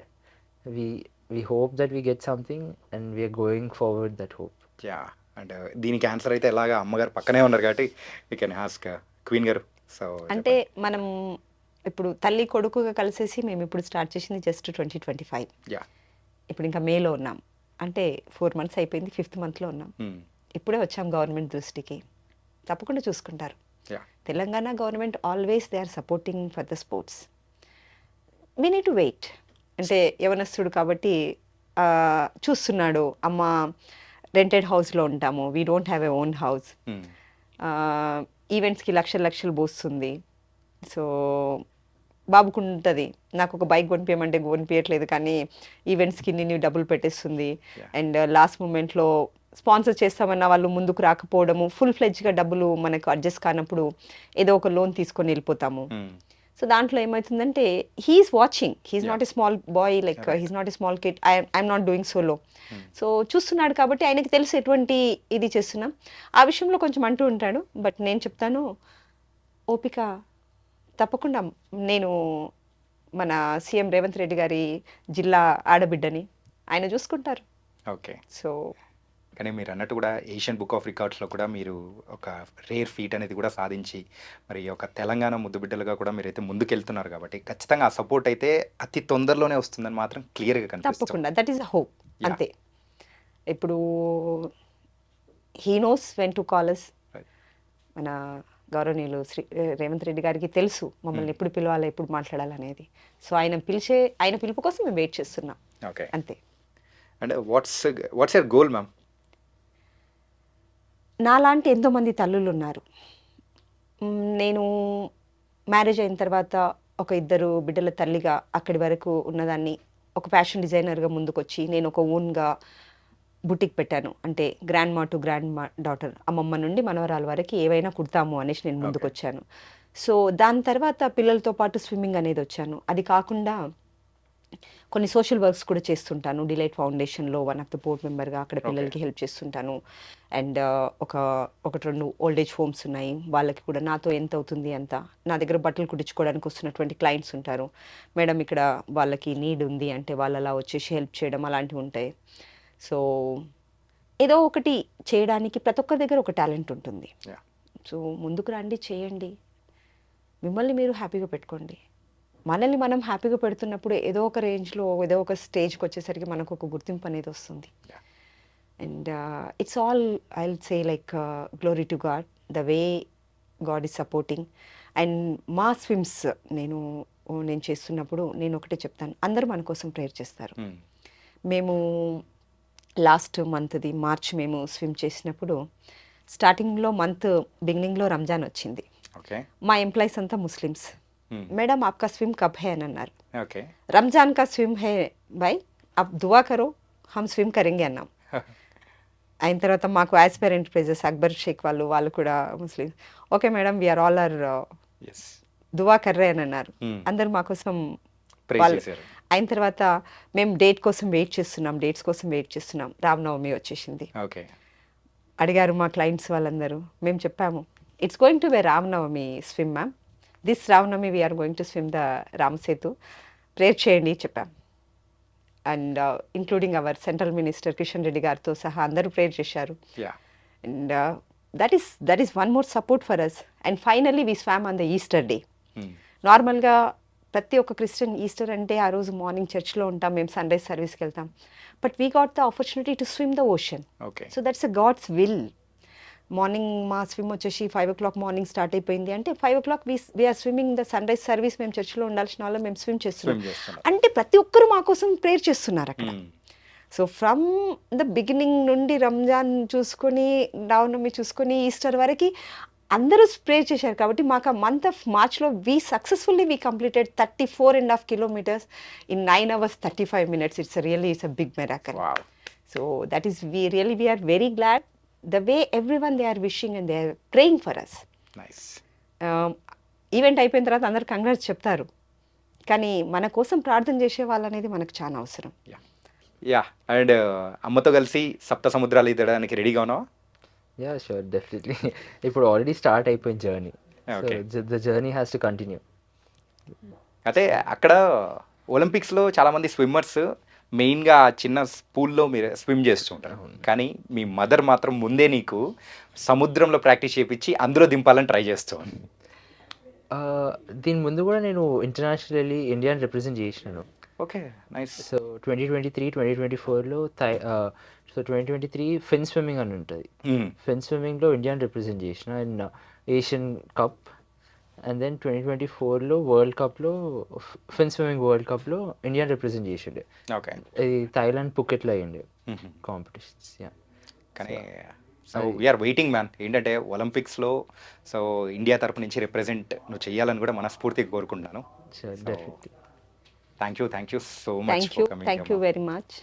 we hope that we get something, and we are going forward that hope. Yeah and దీనికి answer అయితే ఎలాగా అమ్మగారు పక్కనే ఉన్నారు కాబట్టి you can ask queen గారు. So అంటే మనం ఇప్పుడు తల్లి కొడుకుగా కలిసేసి మేము ఇప్పుడు స్టార్ట్ చేసింది జస్ట్ 2025. యా ఇప్పుడు ఇంకా మేలో ఉన్నాం, అంటే 4 months అయిపోయింది, 5th monthలో ఉన్నాం. ఇప్పుడే వచ్చాం గవర్నమెంట్ దృష్టికి, తప్పకుండా చూసుకుంటారు. Yeah Telangana government always they are supporting for the sports. We need to wait. అంటే యవనస్తుడు కాబట్టి చూస్తున్నాడు, అమ్మ రెంటెడ్ హౌస్లో ఉంటాము, we don't have a own house, ఈవెంట్స్కి లక్షలు పోస్తుంది. సో బాబుకు ఉంటుంది, నాకు ఒక బైక్ కొనిపించమంటే కొనిపించట్లేదు, కానీ ఈవెంట్స్కి నేను డబ్బులు పెట్టేస్తుంది. అండ్ లాస్ట్ మూమెంట్లో స్పాన్సర్ చేస్తామన్న వాళ్ళు ముందుకు రాకపోవడము, ఫుల్ ఫ్లెడ్జ్గా డబ్బులు మనకు అడ్జస్ట్ కానప్పుడు ఏదో ఒక లోన్ తీసుకొని వెళ్ళిపోతాము. సో దాంట్లో ఏమవుతుందంటే he's watching, he's not a small boy, like he's not a small kid, I'm not doing solo. So చూస్తున్నాడు కాబట్టి ఆయనకి తెలుసు ఎటువంటి ఇది చేస్తున్నాం. ఆ విషయంలో కొంచెం అంటూ ఉంటాడు, బట్ నేను చెప్తాను ఓపిక, తప్పకుండా నేను మన సీఎం రేవంత్ రెడ్డి గారి జిల్లా ఆడబిడ్డని, ఆయన చూసుకుంటారు. ఓకే. సో కానీ మీరు అన్నట్టు కూడా ఏషియన్ బుక్ ఆఫ్ రికార్డ్స్లో కూడా మీరు ఒక రేర్ ఫీట్ అనేది కూడా సాధించి మరి ఒక తెలంగాణ ముద్దుబిడ్డలుగా కూడా మీరైతే ముందుకెళ్తున్నారు కాబట్టి ఖచ్చితంగా ఆ సపోర్ట్ అయితే అతి తొందరలోనే వస్తుందని మాత్రం క్లియర్గా కనిపిస్తుంది. తప్పకుండా, దట్ ఈస్ అ హోప్. అంతే. ఇప్పుడు he knows when to call us. మన గౌరవనీయులు శ్రీ రేవంత్ రెడ్డి గారికి తెలుసు మమ్మల్ని ఎప్పుడు పిలవాలి, ఎప్పుడు మాట్లాడాలనేది. సో ఆయన పిలుపు కోసం మేము వెయిట్ చేస్తున్నాం. ఓకే. అంతే. And what's your goal ma'am? నాలాంటి ఎంతోమంది తల్లులు ఉన్నారు. నేను మ్యారేజ్ అయిన తర్వాత ఒక 2 బిడ్డల తల్లిగా అక్కడి వరకు ఉన్నదాన్ని ఒక ఫ్యాషన్ డిజైనర్గా ముందుకొచ్చి నేను ఒక ఓన్గా బుటిక్ పెట్టాను. అంటే గ్రాండ్ మా టు గ్రాండ్ మా డాటర్, అమ్మమ్మ నుండి మనవరాల వరకు ఏవైనా కుడతాము అనేసి నేను ముందుకు వచ్చాను. సో దాని తర్వాత పిల్లలతో పాటు స్విమ్మింగ్ అనేది వచ్చాను. అది కాకుండా కొన్ని సోషల్ వర్క్స్ కూడా చేస్తుంటాను. డిలైట్ ఫౌండేషన్లో వన్ ఆఫ్ ద బోర్డ్ మెంబర్గా అక్కడ పిల్లలకి హెల్ప్ చేస్తుంటాను. అండ్ ఒకటి 2 ఓల్డ్ ఏజ్ హోమ్స్ ఉన్నాయి, వాళ్ళకి కూడా నాతో ఎంత అవుతుంది అంత. నా దగ్గర బట్టలు కుట్టించుకోవడానికి వస్తున్నటువంటి క్లయింట్స్ ఉంటారు, మేడం ఇక్కడ వాళ్ళకి నీడ్ ఉంది అంటే వాళ్ళు అలా వచ్చేసి హెల్ప్ చేయడం అలాంటివి ఉంటాయి. సో ఏదో ఒకటి చేయడానికి ప్రతి ఒక్కరి దగ్గర ఒక టాలెంట్ ఉంటుంది. సో ముందుకు రండి, చేయండి, మిమ్మల్ని మీరు హ్యాపీగా పెట్టుకోండి. మనల్ని మనం హ్యాపీగా పెడుతున్నప్పుడు ఏదో ఒక రేంజ్లో ఏదో ఒక స్టేజ్కి వచ్చేసరికి మనకు ఒక గుర్తింపు అనేది వస్తుంది. And it's all I will say like glory to God, the way God is supporting. And మా స్విమ్స్ నేను చేస్తున్నప్పుడు నేను ఒకటే చెప్తాను, అందరూ మన కోసం ప్రేయర్ చేస్తారు. మేము లాస్ట్ మంత్ది మార్చ్ మేము స్విమ్ చేసినప్పుడు స్టార్టింగ్లో మంత్ బిగినింగ్లో రంజాన్ వచ్చింది. మా ఎంప్లాయీస్ అంతా ముస్లిమ్స్. మేడం आपका స్విమ్ కబ్ హై అని అన్నారు. రంజాన్ కా స్విమ్ హై భాయ్, అప్ దువా కరో హమ్ స్విమ్ కరెంగే అన్నాం. అయిన తర్వాత మాకు ఆస్పైరెంట్ ప్రైజెస్ అక్బర్ షేక్ వాళ్ళు కూడా Muslim. Okay madam, we are all our దువా కర్రే అని అన్నారు. అందరు మా కోసం Praise వాళ్ళు చేశారు. అయిన తర్వాత మేము డేట్స్ కోసం వెయిట్ చేస్తున్నాం. రామనవమి వచ్చేసింది. ఓకే. అడిగారు మా క్లయింట్స్ వాళ్ళందరూ. మేము చెప్పాము, it's going to be Ramanavami swim ma'am. This Ramanavami we are going to swim the Ramasethu. Prayer చేయండి చెప్పాం. And including our central minister Kishan Reddy గారితో సహా అందరూ ప్రేయర్ చేశారు. Yeah. And that is one more support for us. And finally we swam on the Easter day. నార్మల్గా ప్రతి ఒక్క Christian Easter అంటే ఆ రోజు మార్నింగ్ చర్చ్లో ఉంటాం, మేము సన్ రైజ్ సర్వీస్కి వెళ్తాం. But we got the opportunity to swim the ocean. Okay. So that's a God's will. Morning మా స్విమ్ వచ్చేసి 5 o'clock మార్నింగ్ స్టార్ట్ అయిపోయింది. అంటే 5 o'clock we are swimming the sunrise service. మేము చర్చ్లో ఉండాల్సిన వాళ్ళు మేము స్విమ్ చేస్తున్నాం. అంటే ప్రతి ఒక్కరు మా కోసం ప్రేయర్ చేస్తున్నారు అక్కడ. సో ఫ్రమ్ ద బిగినింగ్ నుండి రంజాన్ చూసుకొని, రామనవమి చూసుకొని, ఈస్టర్ వరకు అందరూ స్ప్రే చేశారు. కాబట్టి మాకు ఆ మంత్ ఆఫ్ మార్చ్లో we completed 34.5 kilometers in 9 hours 35 minutes. It's a big miracle. Wow. So that is, we are very glad the way everyone they are wishing and they are praying for us. Nice. Event అయిపోయిన తర్వాత అందరు congrats చెప్తారు, కానీ మన కోసం ప్రార్థన చేసే వాళ్ళు అనేది మనకు చాలా అవసరం. యా. అండ్ అమ్మతో కలిసి సప్త సముద్రాలు ఈదడానికి రెడీగా ఉన్నావా? Yeah sure, definitely. ఇప్పుడు ఆల్రెడీ స్టార్ట్ అయిపోయింది journey. Okay. The journey has to continue. అయితే అక్కడ ఒలింపిక్స్లో చాలామంది స్విమ్మర్స్ మెయిన్గా చిన్న పూల్లో మీరు స్విమ్ చేస్తుంటారు, కానీ మీ మదర్ మాత్రం ముందే నీకు సముద్రంలో ప్రాక్టీస్ చేయించి అందులో దింపాలని ట్రై చేస్తూ. దీని ముందు కూడా నేను ఇంటర్నేషనల్లీ ఇండియాని రిప్రజెంట్ చేసినాను. Okay, nice. సో 2023, 2024లో సో 2023 ఫిన్ స్విమ్మింగ్ అని ఉంటుంది. ఫిన్ స్విమ్మింగ్లో ఇండియాని రిప్రజెంట్ చేసిన and Asian cup. And then 2024లో వరల్డ్ కప్లో ఫిన్ స్విమ్మింగ్ వరల్డ్ కప్లో ఇండియాని రిప్రజెంట్ చేసిండే. ఓకే. ఇది థాయిలాండ్ పుకెట్లో అయ్యిండే కాంపిటీషన్స్. యా. కానీ సో వీఆర్ వెయిటింగ్ మ్యాన్. ఏంటంటే ఒలింపిక్స్లో సో ఇండియా తరపు నుంచి రిప్రజెంట్ నువ్వు చేయాలని కూడా మనస్ఫూర్తిగా కోరుకుంటున్నాను. Definitely. Thank you so much. Thank you very much.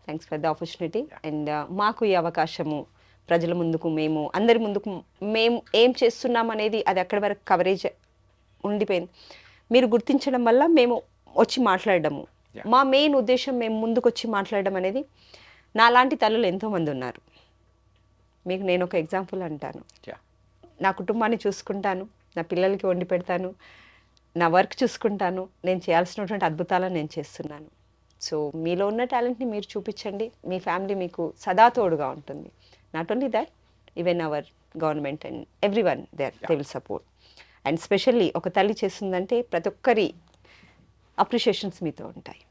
Thanks for the opportunity. And మాకు ఈ అవకాశము ప్రజల ముందుకు, మేము అందరి ముందుకు మేము ఏం చేస్తున్నాం అనేది అది అక్కడి వరకు కవరేజ్ ఉండిపోయింది. మీరు గుర్తించడం వల్ల మేము వచ్చి మాట్లాడడము, మా మెయిన్ ఉద్దేశం మేము ముందుకు వచ్చి మాట్లాడడం అనేది. నాలాంటి తల్లులు ఎంతోమంది ఉన్నారు. మీకు నేను ఒక ఎగ్జాంపుల్ అంటాను. నా కుటుంబాన్ని చూసుకుంటాను, నా పిల్లలకి వండి పెడతాను, నా వర్క్ చూసుకుంటాను, నేను చేయాల్సినటువంటి అద్భుతాలను నేను చేస్తున్నాను. సో మీలో ఉన్న టాలెంట్ని మీరు చూపించండి, మీ ఫ్యామిలీ మీకు సదా తోడుగా ఉంటుంది. Not only that, even our government and every one they will support. And specially ఒక తల్లి చేస్తుందంటే ప్రతి ఒక్కరి అప్రిషియేషన్స్ మీతో ఉంటాయి.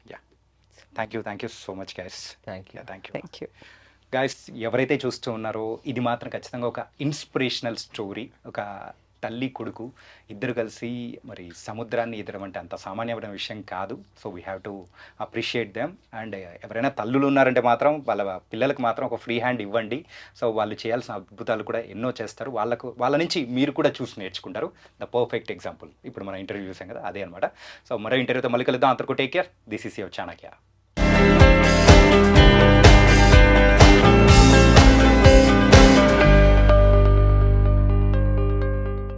Thank you so much guys. Thank you guys. ఎవరైతే చూస్తూ ఉన్నారో ఇది మాత్రం ఖచ్చితంగా ఒక ఇన్స్పిరేషనల్ స్టోరీ. ఒక తల్లి కొడుకు ఇద్దరు కలిసి మరి సముద్రాన్ని ఈదడం అంటే అంత సామాన్యమైన విషయం కాదు. So we have to appreciate them. And ఎవరైనా తల్లులు ఉన్నారంటే మాత్రం వాళ్ళ పిల్లలకు మాత్రం ఒక ఫ్రీ హ్యాండ్ ఇవ్వండి. సో వాళ్ళు చేయాల్సిన అద్భుతాలు కూడా ఎన్నో చేస్తారు. వాళ్ళ నుంచి మీరు కూడా చూసి నేర్చుకుంటారు. ద పర్ఫెక్ట్ ఎగ్జాంపుల్ ఇప్పుడు మనం ఇంటర్వ్యూ చూసాం కదా, అదే అనమాట. సో మరో ఇంటర్వ్యూతో మళ్ళీ కలుద్దాం. అంతవరకు take care. This is your Chanakya.